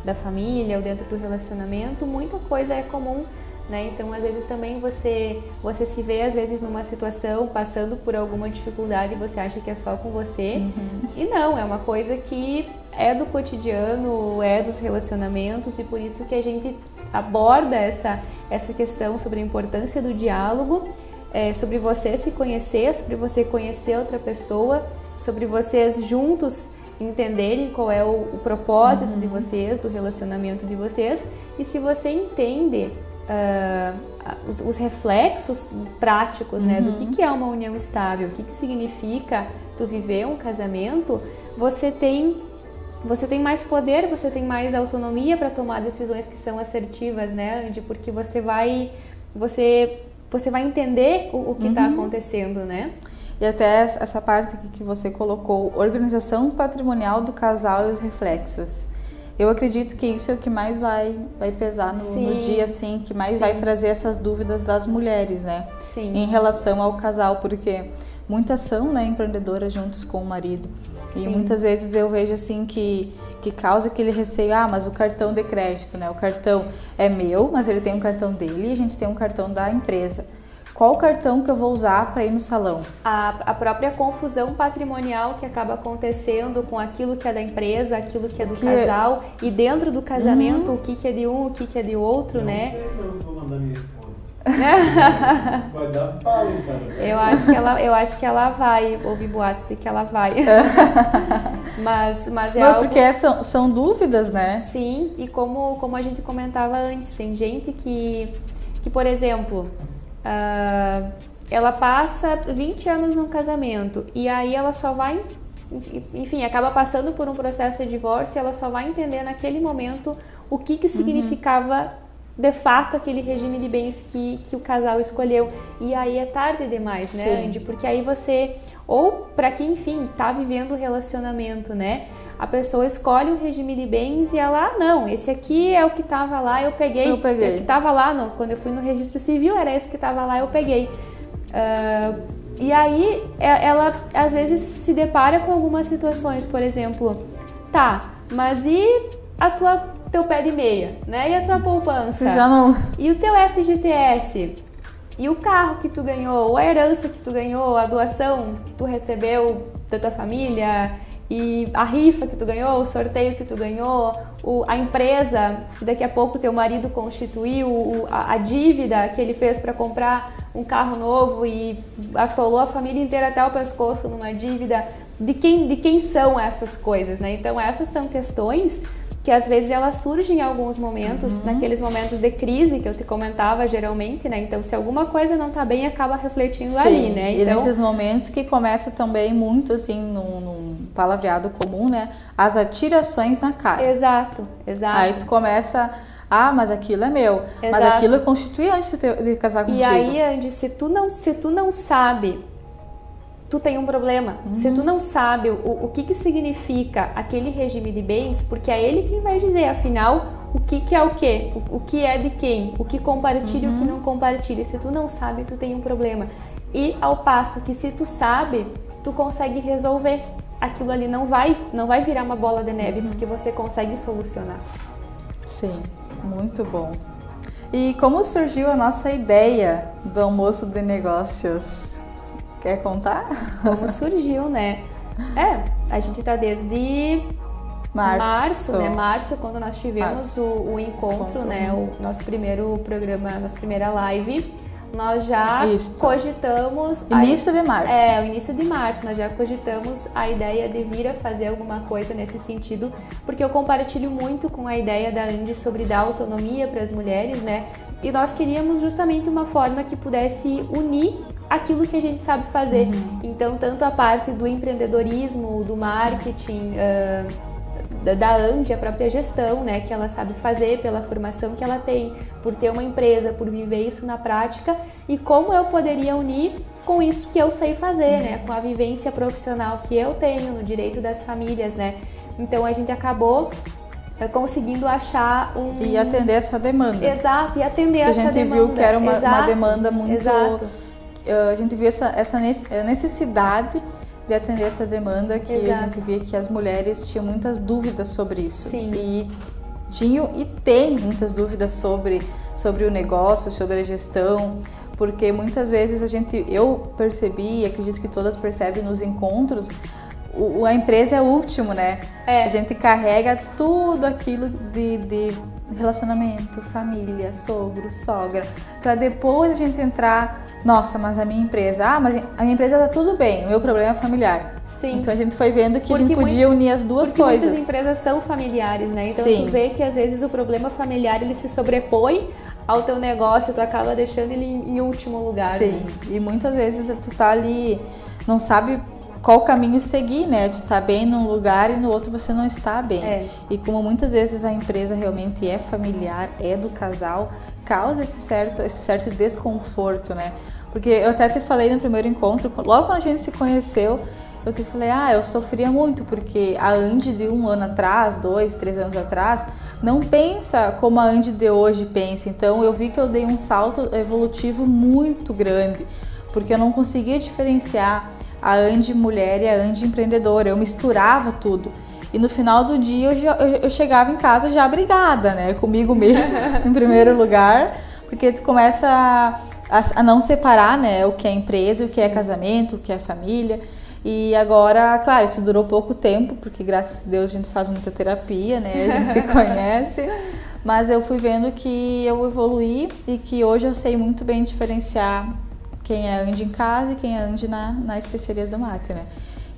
[SPEAKER 5] da família ou dentro do relacionamento, muita coisa é comum, né? Então, às vezes também você se vê, às vezes, numa situação, passando por alguma dificuldade e você acha que é só com você. E não, é uma coisa que é do cotidiano, é dos relacionamentos, e por isso que a gente aborda essa questão sobre a importância do diálogo, sobre você se conhecer, sobre você conhecer outra pessoa, sobre vocês juntos entenderem qual é o propósito de vocês, do relacionamento de vocês, e se você entende os reflexos práticos, né, do que é uma união estável, o que significa tu viver um casamento, você tem mais poder, você tem mais autonomia para tomar decisões que são assertivas, né, Andy? Porque você vai entender o que está acontecendo, né?
[SPEAKER 4] E até essa parte que você colocou, organização patrimonial do casal e os reflexos. Eu acredito que isso é o que mais vai pesar no dia, assim, que mais vai trazer essas dúvidas das mulheres, né?
[SPEAKER 5] Sim.
[SPEAKER 4] Em relação ao casal, porque muitas são, né, empreendedoras juntos com o marido. E muitas vezes eu vejo, assim, que causa aquele receio, mas o cartão de crédito, né? O cartão é meu, mas ele tem um cartão dele e a gente tem um cartão da empresa. Qual cartão que eu vou usar para ir no salão?
[SPEAKER 5] A própria confusão patrimonial que acaba acontecendo com aquilo que é da empresa, aquilo que é do casal, e dentro do casamento, o que é de um, o que é de outro, né?
[SPEAKER 6] Não sei se vou mandar minha esposa. Vai dar pau, cara.
[SPEAKER 5] Eu acho que ela vai, ouvi boatos de que ela vai. mas é algo...
[SPEAKER 4] porque são dúvidas, né?
[SPEAKER 5] Sim, e como a gente comentava antes, tem gente que por exemplo... ela passa 20 anos num casamento e aí ela só vai, enfim, acaba passando por um processo de divórcio e ela só vai entender naquele momento o que significava de fato aquele regime de bens que o casal escolheu, e aí é tarde demais, né, Andy? Porque aí você, ou para quem, enfim, tá vivendo o relacionamento, né, a pessoa escolhe um regime de bens e ela, não, esse aqui é o que estava lá, eu peguei. O que estava lá, quando eu fui no registro civil, era esse que estava lá, eu peguei. E aí, ela às vezes se depara com algumas situações, por exemplo, mas e teu pé de meia, né? E a tua poupança?
[SPEAKER 4] Já não...
[SPEAKER 5] E o teu FGTS? E o carro que tu ganhou? Ou a herança que tu ganhou? A doação que tu recebeu da tua família? E a rifa que tu ganhou, o sorteio que tu ganhou, a empresa que daqui a pouco teu marido constituiu, a dívida que ele fez para comprar um carro novo e atolou a família inteira até o pescoço numa dívida. De quem são essas coisas, né? Então essas são questões que às vezes elas surgem em alguns momentos, naqueles momentos de crise que eu te comentava geralmente, né? Então se alguma coisa não tá bem, acaba refletindo ali, né?
[SPEAKER 4] Então, e nesses momentos que começa também muito assim, num palavreado comum, né? As atirações na cara.
[SPEAKER 5] Exato.
[SPEAKER 4] Aí tu começa, mas aquilo é meu. Exato. Mas aquilo é constitui antes de casar contigo.
[SPEAKER 5] E aí, Andy, se tu não sabe, tu tem um problema. Se tu não sabe o que significa aquele regime de bens, porque é ele quem vai dizer, afinal, o que é o quê? O que é de quem? O que compartilha e o que não compartilha. Se tu não sabe, tu tem um problema. E ao passo que se tu sabe, tu consegue resolver. Aquilo ali não vai virar uma bola de neve, porque você consegue solucionar.
[SPEAKER 4] Sim, muito bom. E como surgiu a nossa ideia do almoço de negócios? Quer contar?
[SPEAKER 5] Como surgiu, né? A gente tá desde março, né? Março, quando nós tivemos o encontro, né? O nosso primeiro programa, nossa primeira live. Nós já cogitamos...
[SPEAKER 4] Início de março.
[SPEAKER 5] O início de março. Nós já cogitamos a ideia de vir a fazer alguma coisa nesse sentido, porque eu compartilho muito com a ideia da Andy sobre dar autonomia para as mulheres, né? E nós queríamos justamente uma forma que pudesse unir aquilo que a gente sabe fazer. Então, tanto a parte do empreendedorismo, do marketing, da Andy, a própria gestão, né, que ela sabe fazer pela formação que ela tem, por ter uma empresa, por viver isso na prática, e como eu poderia unir com isso que eu sei fazer, né, com a vivência profissional que eu tenho no direito das famílias, né. Então a gente acabou conseguindo achar
[SPEAKER 4] E atender essa demanda.
[SPEAKER 5] Exato, e atender essa demanda.
[SPEAKER 4] A gente viu que era uma
[SPEAKER 5] Exato,
[SPEAKER 4] demanda muito...
[SPEAKER 5] Exato.
[SPEAKER 4] A gente viu essa necessidade de atender essa demanda, que
[SPEAKER 5] Exato.
[SPEAKER 4] a gente via que as mulheres tinham muitas dúvidas sobre isso.
[SPEAKER 5] Sim.
[SPEAKER 4] E tinham e têm muitas dúvidas sobre o negócio, sobre a gestão, porque muitas vezes eu percebi, e acredito que todas percebem nos encontros, a empresa é o último, né? A gente carrega tudo aquilo de relacionamento, família, sogro, sogra, para depois a gente entrar, nossa, mas a minha empresa, mas a minha empresa tá tudo bem, o meu problema é familiar.
[SPEAKER 5] Sim.
[SPEAKER 4] Então a gente foi vendo que a gente podia unir as duas coisas.
[SPEAKER 5] Muitas empresas são familiares, né? Então
[SPEAKER 4] Sim.
[SPEAKER 5] tu vê que às vezes o problema familiar ele se sobrepõe ao teu negócio, tu acaba deixando ele em último lugar.
[SPEAKER 4] Sim,
[SPEAKER 5] né?
[SPEAKER 4] E muitas vezes tu tá ali, não sabe qual caminho seguir, né? De estar bem num lugar e no outro você não está bem. E como muitas vezes a empresa realmente é familiar, é do casal, causa esse certo desconforto, né? Porque eu até te falei no primeiro encontro, logo quando a gente se conheceu, eu te falei, eu sofria muito, porque a Andy de 1 ano atrás, 2, 3 anos atrás, não pensa como a Andy de hoje pensa. Então eu vi que eu dei um salto evolutivo muito grande, porque eu não conseguia diferenciar a Andy mulher e a Andy empreendedora, eu misturava tudo. E no final do dia eu chegava em casa já brigada, né, comigo mesma, em primeiro lugar, porque tu começa a não separar, né, o que é empresa, o que é casamento, o que é família. E agora, claro, isso durou pouco tempo, porque graças a Deus a gente faz muita terapia, né, a gente se conhece, mas eu fui vendo que eu evoluí e que hoje eu sei muito bem diferenciar quem é Andy em casa e quem é Andy na Especiarias do Mate, né?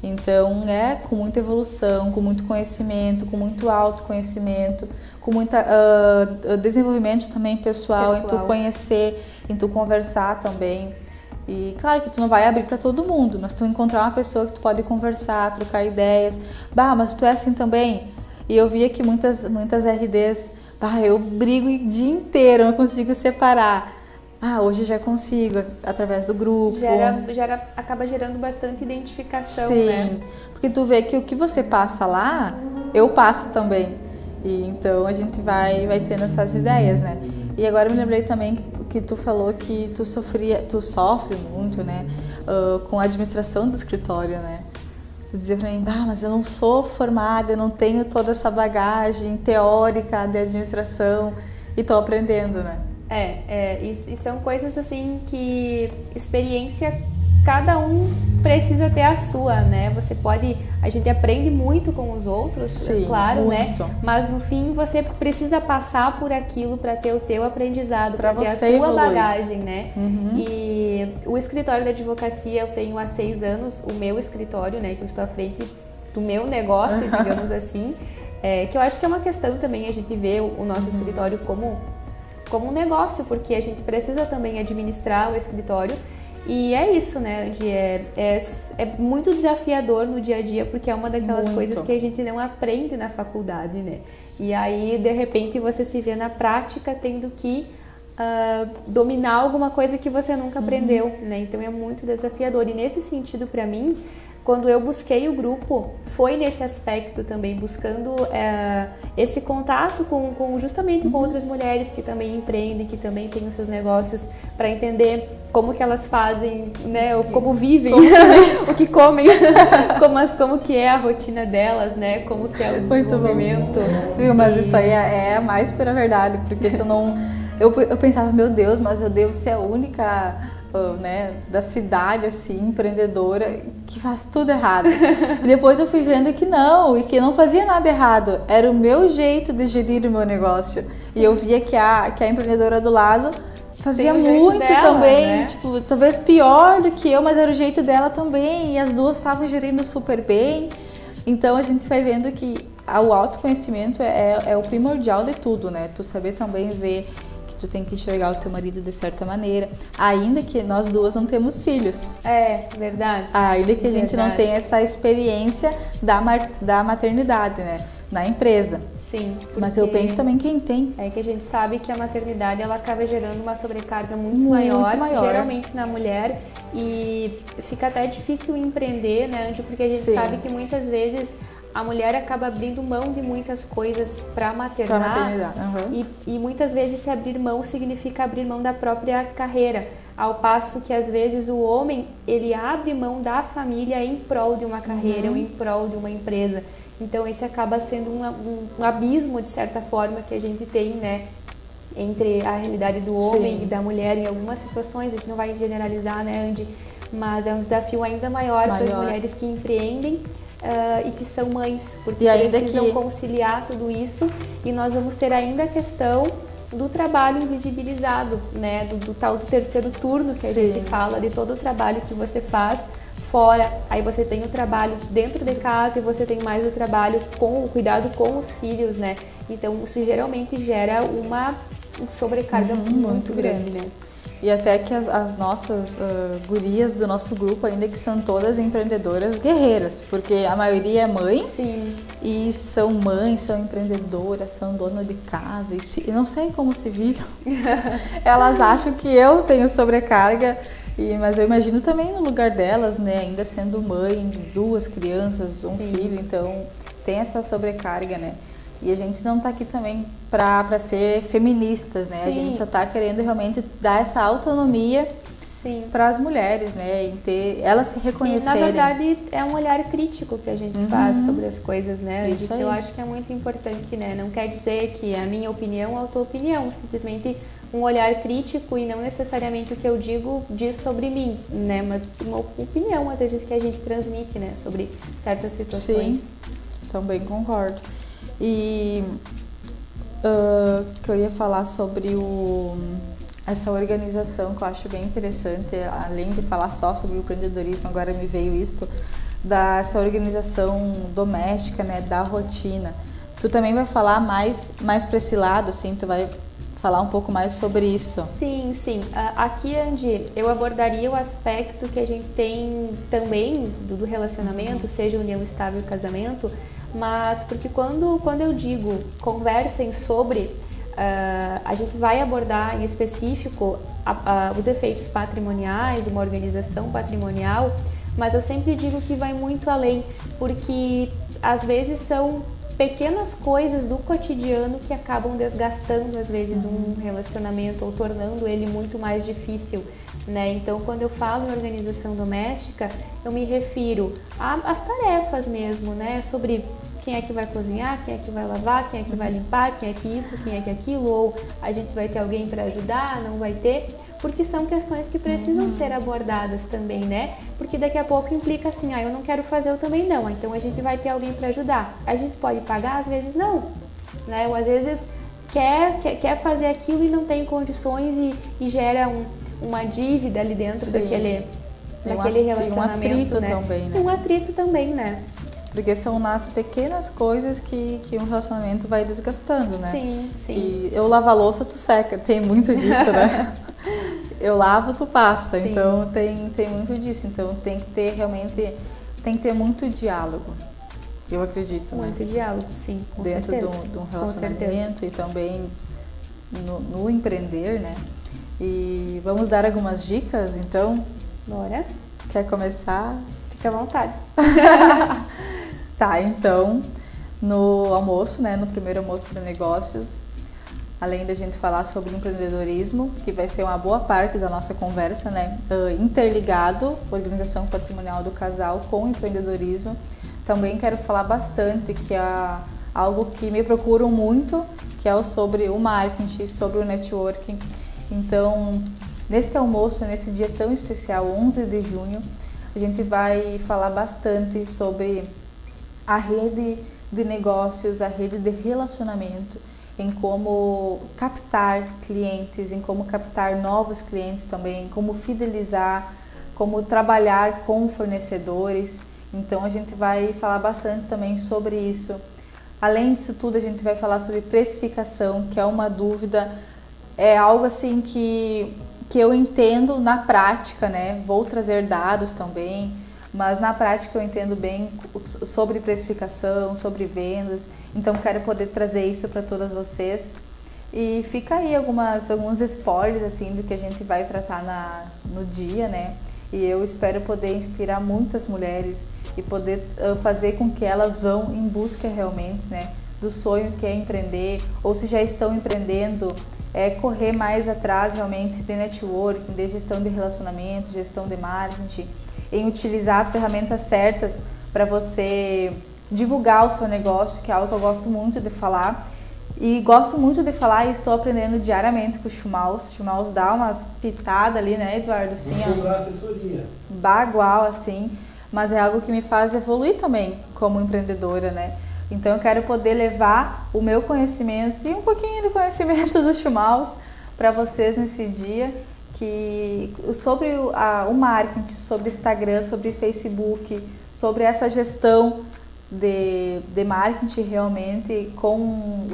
[SPEAKER 4] Então com muita evolução, com muito conhecimento, com muito autoconhecimento, com muito desenvolvimento também pessoal, em tu conhecer, em tu conversar também. E claro que tu não vai abrir para todo mundo, mas tu encontrar uma pessoa que tu pode conversar, trocar ideias. Mas tu é assim também? E eu via que muitas RDs, eu brigo o dia inteiro, não consigo separar. Hoje já consigo, através do grupo.
[SPEAKER 5] Acaba gerando bastante identificação,
[SPEAKER 4] Sim,
[SPEAKER 5] né?
[SPEAKER 4] porque tu vê que o que você passa lá, eu passo também. E então a gente vai tendo essas ideias, né? E agora eu me lembrei também que tu falou que tu sofre muito, né? Com a administração do escritório, né? Tu dizia pra mim, mas eu não sou formada, eu não tenho toda essa bagagem teórica de administração e tô aprendendo, né?
[SPEAKER 5] E são coisas assim que experiência cada um precisa ter a sua, né? A gente aprende muito com os outros,
[SPEAKER 4] sim,
[SPEAKER 5] claro,
[SPEAKER 4] muito.
[SPEAKER 5] né? Mas no fim você precisa passar por aquilo para ter o teu aprendizado, para ter a tua
[SPEAKER 4] evoluir.
[SPEAKER 5] bagagem, né?
[SPEAKER 4] Uhum.
[SPEAKER 5] E o escritório da advocacia eu tenho há 6 anos, o meu escritório, né? Que eu estou à frente do meu negócio, digamos assim, que eu acho que é uma questão também a gente vê o nosso escritório como um negócio, porque a gente precisa também administrar o escritório. E é isso, né, Andy? É muito desafiador no dia a dia, porque é uma daquelas coisas que a gente não aprende na faculdade, né? E aí, de repente, você se vê na prática tendo que dominar alguma coisa que você nunca aprendeu, né? Então é muito desafiador. E nesse sentido, para mim, quando eu busquei o grupo, foi nesse aspecto também, buscando esse contato justamente com outras mulheres que também empreendem, que também têm os seus negócios, para entender como que elas fazem, né, como vivem, o que comem, como que é a rotina delas, né, como que é o desenvolvimento.
[SPEAKER 4] Mas isso aí é a mais pura verdade, porque tu não... Eu pensava, meu Deus, mas eu devo ser a única... né, da cidade, assim, empreendedora, que faz tudo errado. E depois eu fui vendo que não, e que não fazia nada errado. Era o meu jeito de gerir o meu negócio. Sim. E eu via que a empreendedora do lado fazia muito dela, também, né? Tipo, talvez pior do que eu, mas era o jeito dela também. E as duas estavam gerindo super bem. Então a gente vai vendo que o autoconhecimento é o primordial de tudo, né? Tu saber também ver tu tem que enxergar o teu marido de certa maneira, ainda que nós duas não temos filhos.
[SPEAKER 5] Verdade.
[SPEAKER 4] Ainda que a gente não tenha essa experiência da maternidade, né? na empresa.
[SPEAKER 5] Sim.
[SPEAKER 4] Mas eu
[SPEAKER 5] porque
[SPEAKER 4] penso também quem tem.
[SPEAKER 5] É que a gente sabe que a maternidade ela acaba gerando uma sobrecarga muito
[SPEAKER 4] Muito
[SPEAKER 5] maior,
[SPEAKER 4] maior.
[SPEAKER 5] geralmente na mulher, e fica até difícil empreender, né, Andy? Porque a gente
[SPEAKER 4] Sim.
[SPEAKER 5] sabe que muitas vezes a mulher acaba abrindo mão de muitas coisas para maternar.
[SPEAKER 4] Pra maternidade. Uhum.
[SPEAKER 5] E muitas vezes se abrir mão significa abrir mão da própria carreira, ao passo que às vezes o homem ele abre mão da família em prol de uma carreira ou em prol de uma empresa. Então esse acaba sendo um abismo de certa forma que a gente tem, né, entre a realidade do homem
[SPEAKER 4] Sim.
[SPEAKER 5] e da mulher em algumas situações. A gente não vai generalizar, né, Andy? Mas é um desafio ainda maior para as mulheres que empreendem. E que são mães, porque precisam conciliar tudo isso, e nós vamos ter ainda a questão do trabalho invisibilizado, né, do tal do terceiro turno que a gente fala, de todo o trabalho que você faz fora, aí você tem o trabalho dentro de casa e você tem mais o trabalho com o cuidado com os filhos, né, então isso geralmente gera uma sobrecarga muito grande, né.
[SPEAKER 4] E até que as nossas gurias do nosso grupo, ainda que são todas empreendedoras guerreiras, porque a maioria é mãe.
[SPEAKER 5] Sim.
[SPEAKER 4] E são mães, são empreendedoras, são donas de casa, e não sei como se viram. Elas acham que eu tenho sobrecarga, mas eu imagino também no lugar delas, né, ainda sendo mãe de 2 crianças, um filho, então tem essa sobrecarga, né. E a gente não está aqui também para ser feministas, né? Sim. A gente só está querendo realmente dar essa autonomia para as mulheres, né? E ter elas se reconhecerem.
[SPEAKER 5] E, na verdade, é um olhar crítico que a gente faz sobre as coisas, né? Isso que eu acho que é muito importante, né? Não quer dizer que a minha opinião é a tua opinião, simplesmente um olhar crítico e não necessariamente o que eu digo diz sobre mim, né? Mas uma opinião, às vezes, que a gente transmite, né? Sobre certas situações.
[SPEAKER 4] Sim, também concordo. E que eu ia falar sobre essa organização que eu acho bem interessante, além de falar só sobre o empreendedorismo, agora me veio isto, dessa organização doméstica, né, da rotina. Tu também vai falar mais para esse lado, assim, tu vai falar um pouco mais sobre isso.
[SPEAKER 5] Sim. Aqui, Andy, eu abordaria o aspecto que a gente tem também do relacionamento, seja união estável e casamento, mas porque quando eu digo conversem sobre, a gente vai abordar em específico os efeitos patrimoniais, uma organização patrimonial, mas eu sempre digo que vai muito além, porque às vezes são pequenas coisas do cotidiano que acabam desgastando às vezes um relacionamento ou tornando ele muito mais difícil, né? Então, quando eu falo em organização doméstica, eu me refiro às tarefas mesmo, né? Sobre quem é que vai cozinhar, quem é que vai lavar, quem é que vai limpar, quem é que isso, quem é que aquilo, ou a gente vai ter alguém para ajudar, não vai ter, porque são questões que precisam ser abordadas também, né? Porque daqui a pouco implica assim, eu não quero fazer, eu também não, então a gente vai ter alguém para ajudar. A gente pode pagar, às vezes não, né? Ou às vezes quer fazer aquilo e não tem condições e gera uma dívida ali dentro daquele relacionamento,
[SPEAKER 4] um atrito,
[SPEAKER 5] né?
[SPEAKER 4] Também, né?
[SPEAKER 5] Um atrito também, né?
[SPEAKER 4] Porque são nas pequenas coisas que um relacionamento vai desgastando, né?
[SPEAKER 5] Sim.
[SPEAKER 4] E eu lavo a louça, tu seca, tem muito disso, né? Eu lavo, tu passa, então tem muito disso. Então tem que ter realmente, tem que ter muito diálogo, eu acredito,
[SPEAKER 5] muito, né? Muito diálogo, sim, com
[SPEAKER 4] dentro
[SPEAKER 5] certeza.
[SPEAKER 4] de um relacionamento e também no empreender, né? E vamos dar algumas dicas, então?
[SPEAKER 5] Bora.
[SPEAKER 4] Quer começar?
[SPEAKER 5] Fica à vontade.
[SPEAKER 4] Tá, então, no almoço, né, no primeiro almoço de negócios, além da gente falar sobre empreendedorismo, que vai ser uma boa parte da nossa conversa, né, interligado, organização patrimonial do casal com empreendedorismo, também quero falar bastante, que é algo que me procuram muito, que é sobre o marketing, sobre o networking. Então, neste almoço, nesse dia tão especial, 11 de junho, a gente vai falar bastante sobre a rede de negócios, a rede de relacionamento, em como captar clientes, em como captar novos clientes também, como fidelizar, como trabalhar com fornecedores. Então a gente vai falar bastante também sobre isso. Além disso tudo, a gente vai falar sobre precificação, que é uma dúvida, é algo assim que eu entendo na prática, né? Vou trazer dados também, mas na prática eu entendo bem sobre precificação, sobre vendas, então quero poder trazer isso para todas vocês. E fica aí alguns spoilers assim do que a gente vai tratar no dia, né? E eu espero poder inspirar muitas mulheres e poder fazer com que elas vão em busca realmente, né, do sonho que é empreender, ou se já estão empreendendo, correr mais atrás realmente de networking, de gestão de relacionamento, gestão de marketing, em utilizar as ferramentas certas para você divulgar o seu negócio, que é algo que eu gosto muito de falar. E gosto muito de falar e estou aprendendo diariamente com o Schmaus. O Schmaus dá umas pitadas ali, né, Eduardo? Assim,
[SPEAKER 6] assessoria.
[SPEAKER 4] Bagual, assim, mas é algo que me faz evoluir também como empreendedora, né? Então eu quero poder levar o meu conhecimento e um pouquinho do conhecimento do Schmaus para vocês nesse dia, sobre o marketing, sobre Instagram, sobre Facebook, sobre essa gestão de marketing realmente com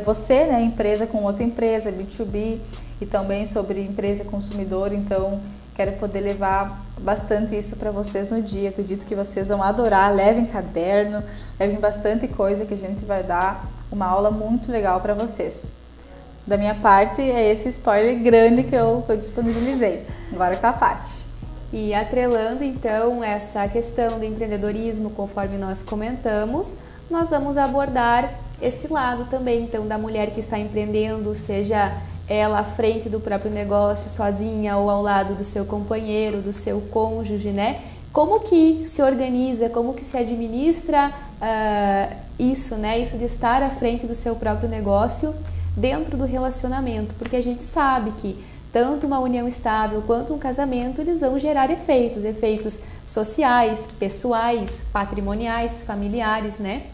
[SPEAKER 4] você, né, empresa com outra empresa, B2B, e também sobre empresa consumidor. Então quero poder levar bastante isso para vocês no dia. Acredito que vocês vão adorar. Levem caderno, levem bastante coisa, que a gente vai dar uma aula muito legal para vocês. Da minha parte é esse spoiler grande que eu disponibilizei. Agora com a Paty.
[SPEAKER 5] E atrelando então essa questão do empreendedorismo, conforme nós comentamos, nós vamos abordar esse lado também, então, da mulher que está empreendendo, seja ela à frente do próprio negócio, sozinha ou ao lado do seu companheiro, do seu cônjuge, né? Como que se organiza, como que se administra isso, né? Isso de estar à frente do seu próprio negócio dentro do relacionamento, porque a gente sabe que tanto uma união estável quanto um casamento, eles vão gerar efeitos sociais, pessoais, patrimoniais, familiares, né?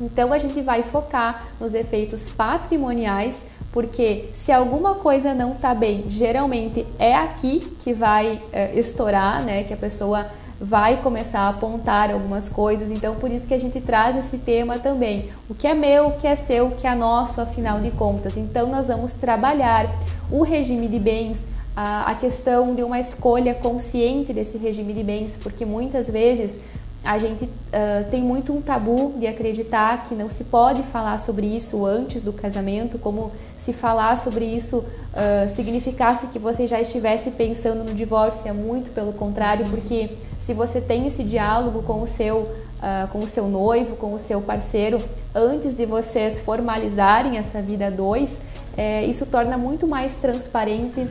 [SPEAKER 5] Então a gente vai focar nos efeitos patrimoniais, porque se alguma coisa não está bem, geralmente é aqui que vai estourar, né? Que a pessoa vai começar a apontar algumas coisas. Então por isso que a gente traz esse tema também. O que é meu, o que é seu, o que é nosso, afinal de contas. Então nós vamos trabalhar o regime de bens, a questão de uma escolha consciente desse regime de bens, porque muitas vezes a gente tem muito um tabu de acreditar que não se pode falar sobre isso antes do casamento, como se falar sobre isso significasse que você já estivesse pensando no divórcio. É muito pelo contrário, porque se você tem esse diálogo com o seu noivo, com o seu parceiro, antes de vocês formalizarem essa vida a dois, isso torna muito mais transparente,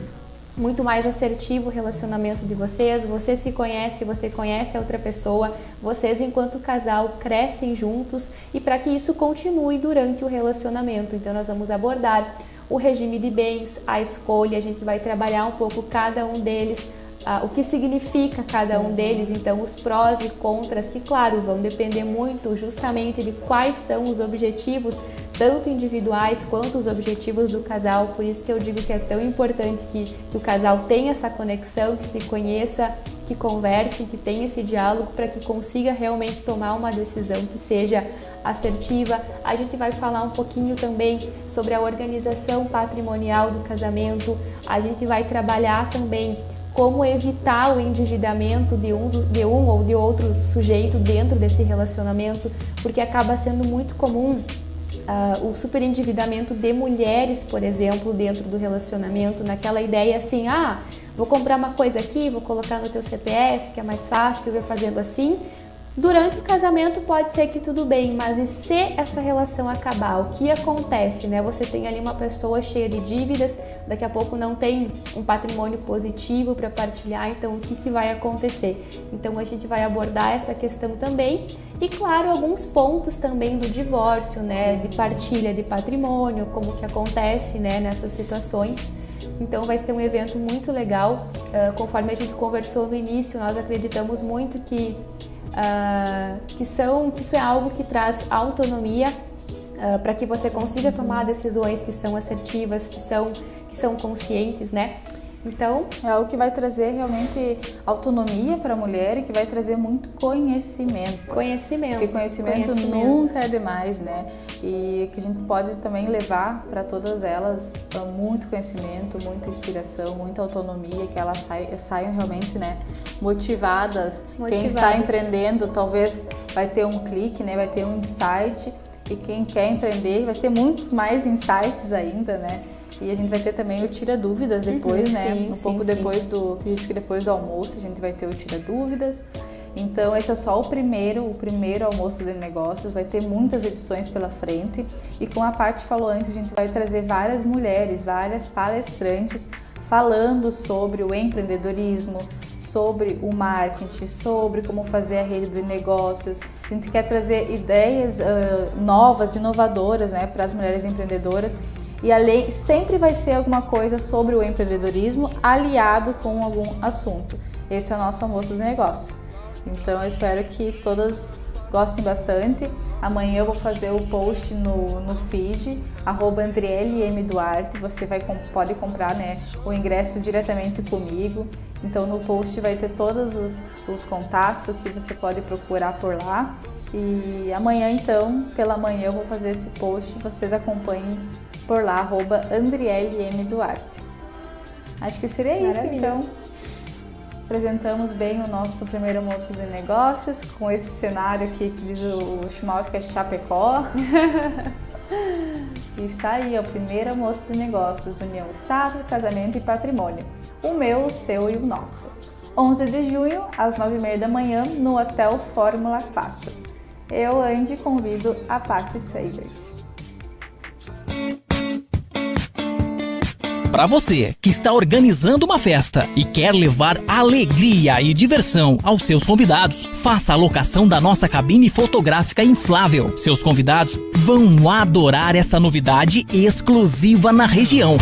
[SPEAKER 5] muito mais assertivo o relacionamento de vocês. Você se conhece, você conhece a outra pessoa, vocês enquanto casal crescem juntos, e para que isso continue durante o relacionamento. Então nós vamos abordar o regime de bens, a escolha, a gente vai trabalhar um pouco cada um deles, o que significa cada um deles, então os prós e contras, que claro, vão depender muito justamente de quais são os objetivos, tanto individuais quanto os objetivos do casal. Por isso que eu digo que é tão importante que o casal tenha essa conexão, que se conheça, que converse, que tenha esse diálogo, para que consiga realmente tomar uma decisão que seja assertiva. A gente vai falar um pouquinho também sobre a organização patrimonial do casamento. A gente vai trabalhar também como evitar o endividamento de um ou de outro sujeito dentro desse relacionamento, porque acaba sendo muito comum o superendividamento de mulheres, por exemplo, dentro do relacionamento, naquela ideia assim, vou comprar uma coisa aqui, vou colocar no teu CPF, que é mais fácil, eu fazendo assim. Durante o casamento pode ser que tudo bem, mas e se essa relação acabar? O que acontece, né? Você tem ali uma pessoa cheia de dívidas, daqui a pouco não tem um patrimônio positivo para partilhar, então o que vai acontecer? Então a gente vai abordar essa questão também, e claro, alguns pontos também do divórcio, né? De partilha de patrimônio, como que acontece, né? Nessas situações. Então vai ser um evento muito legal. Conforme a gente conversou no início, nós acreditamos muito que isso é algo que traz autonomia para que você consiga tomar decisões que são assertivas, que são conscientes, né? Então,
[SPEAKER 4] é algo que vai trazer realmente autonomia para a mulher e que vai trazer muito conhecimento.
[SPEAKER 5] Conhecimento.
[SPEAKER 4] Porque conhecimento nunca é demais, né? E que a gente pode também levar para todas elas muito conhecimento, muita inspiração, muita autonomia, que elas saiam realmente, né, motivadas. Quem está empreendendo talvez vai ter um clique, né, vai ter um insight, e quem quer empreender vai ter muitos mais insights ainda, né? E a gente vai ter também o Tira Dúvidas depois, né? Depois do almoço a gente vai ter o Tira Dúvidas. Então esse é só o primeiro almoço de negócios, vai ter muitas edições pela frente. E como a Paty falou antes, a gente vai trazer várias mulheres, várias palestrantes falando sobre o empreendedorismo, sobre o marketing, sobre como fazer a rede de negócios. A gente quer trazer ideias novas, inovadoras, né, para as mulheres empreendedoras. E além, sempre vai ser alguma coisa sobre o empreendedorismo aliado com algum assunto. Esse é o nosso almoço de negócios. Então eu espero que todas gostem bastante. Amanhã eu vou fazer o post no feed, @AndrieleMDuarte. Você pode comprar, né, o ingresso diretamente comigo. Então no post vai ter todos os contatos que você pode procurar por lá. E amanhã então, pela manhã eu vou fazer esse post, vocês acompanhem por lá, @AndrieleMDuarte. Acho que seria isso então. Apresentamos bem o nosso primeiro almoço de negócios, com esse cenário aqui que diz o Schmaltz, que é Chapecó. E está aí, o primeiro almoço de negócios do União Estado, Casamento e Patrimônio. O meu, o seu e o nosso. 11 de junho, às 9h30 da manhã, no Hotel Fórmula 4. Eu, Andy, convido a Paty Seibert.
[SPEAKER 1] Para você que está organizando uma festa e quer levar alegria e diversão aos seus convidados, faça a locação da nossa cabine fotográfica inflável. Seus convidados vão adorar essa novidade exclusiva na região.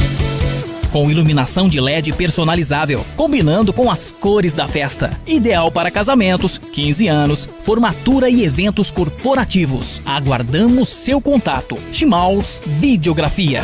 [SPEAKER 1] Com iluminação de LED personalizável, combinando com as cores da festa. Ideal para casamentos, 15 anos, formatura e eventos corporativos. Aguardamos seu contato. Schmaltz Videografia.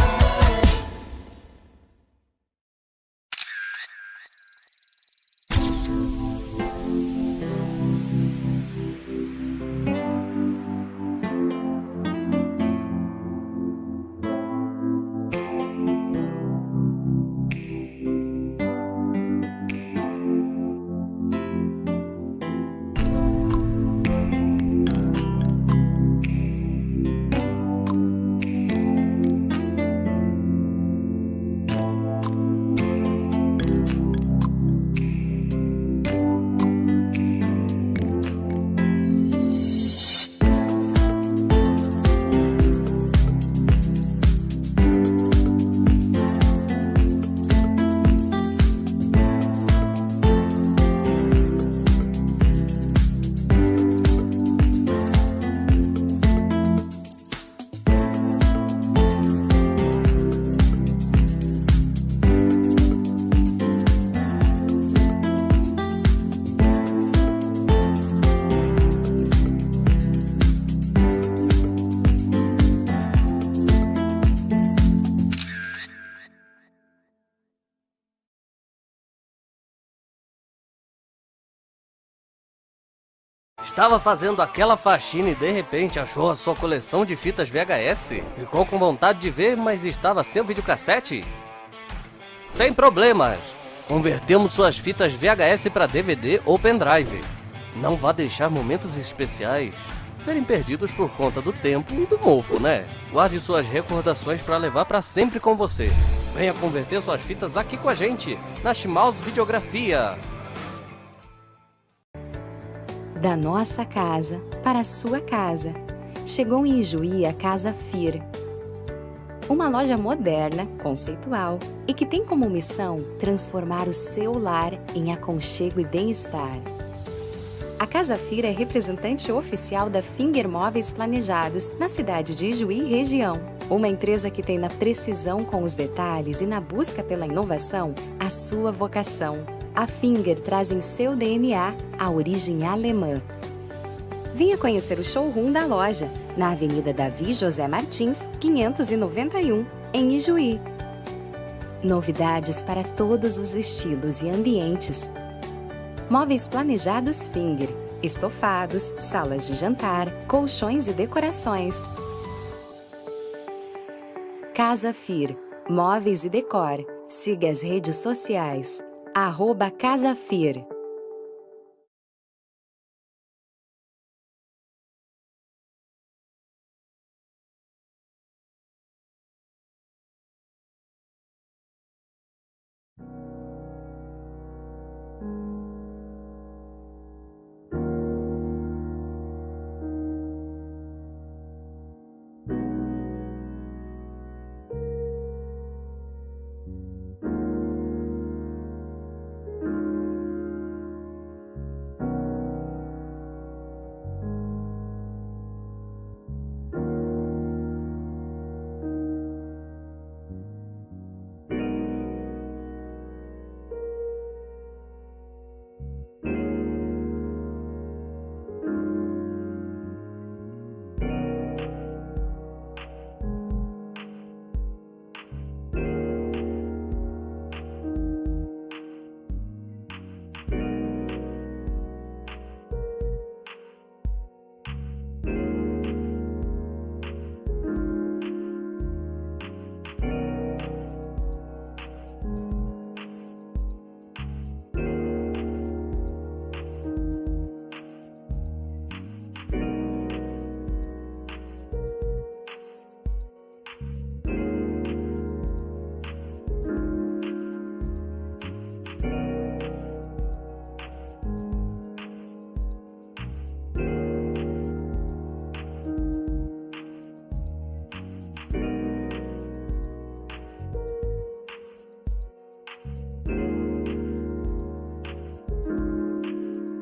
[SPEAKER 2] Estava fazendo aquela faxina e de repente achou a sua coleção de fitas VHS? Ficou com vontade de ver, mas estava sem o videocassete? Sem problemas! Convertemos suas fitas VHS para DVD ou pendrive. Não vá deixar momentos especiais serem perdidos por conta do tempo e do mofo, né? Guarde suas recordações para levar para sempre com você. Venha converter suas fitas aqui com a gente, na Schmaltz Videografia.
[SPEAKER 3] Da nossa casa para a sua casa. Chegou em Ijuí a Casa FIR. Uma loja moderna, conceitual e que tem como missão transformar o seu lar em aconchego e bem-estar. A Casa FIR é representante oficial da Finger Móveis Planejados na cidade de Ijuí e região. Uma empresa que tem na precisão com os detalhes e na busca pela inovação a sua vocação. A Finger traz em seu DNA a origem alemã. Venha conhecer o showroom da loja, na Avenida Davi José Martins, 591, em Ijuí. Novidades para todos os estilos e ambientes. Móveis planejados Finger, estofados, salas de jantar, colchões e decorações. Casa Fir, móveis e decor. Siga as redes sociais. @Casa Fir.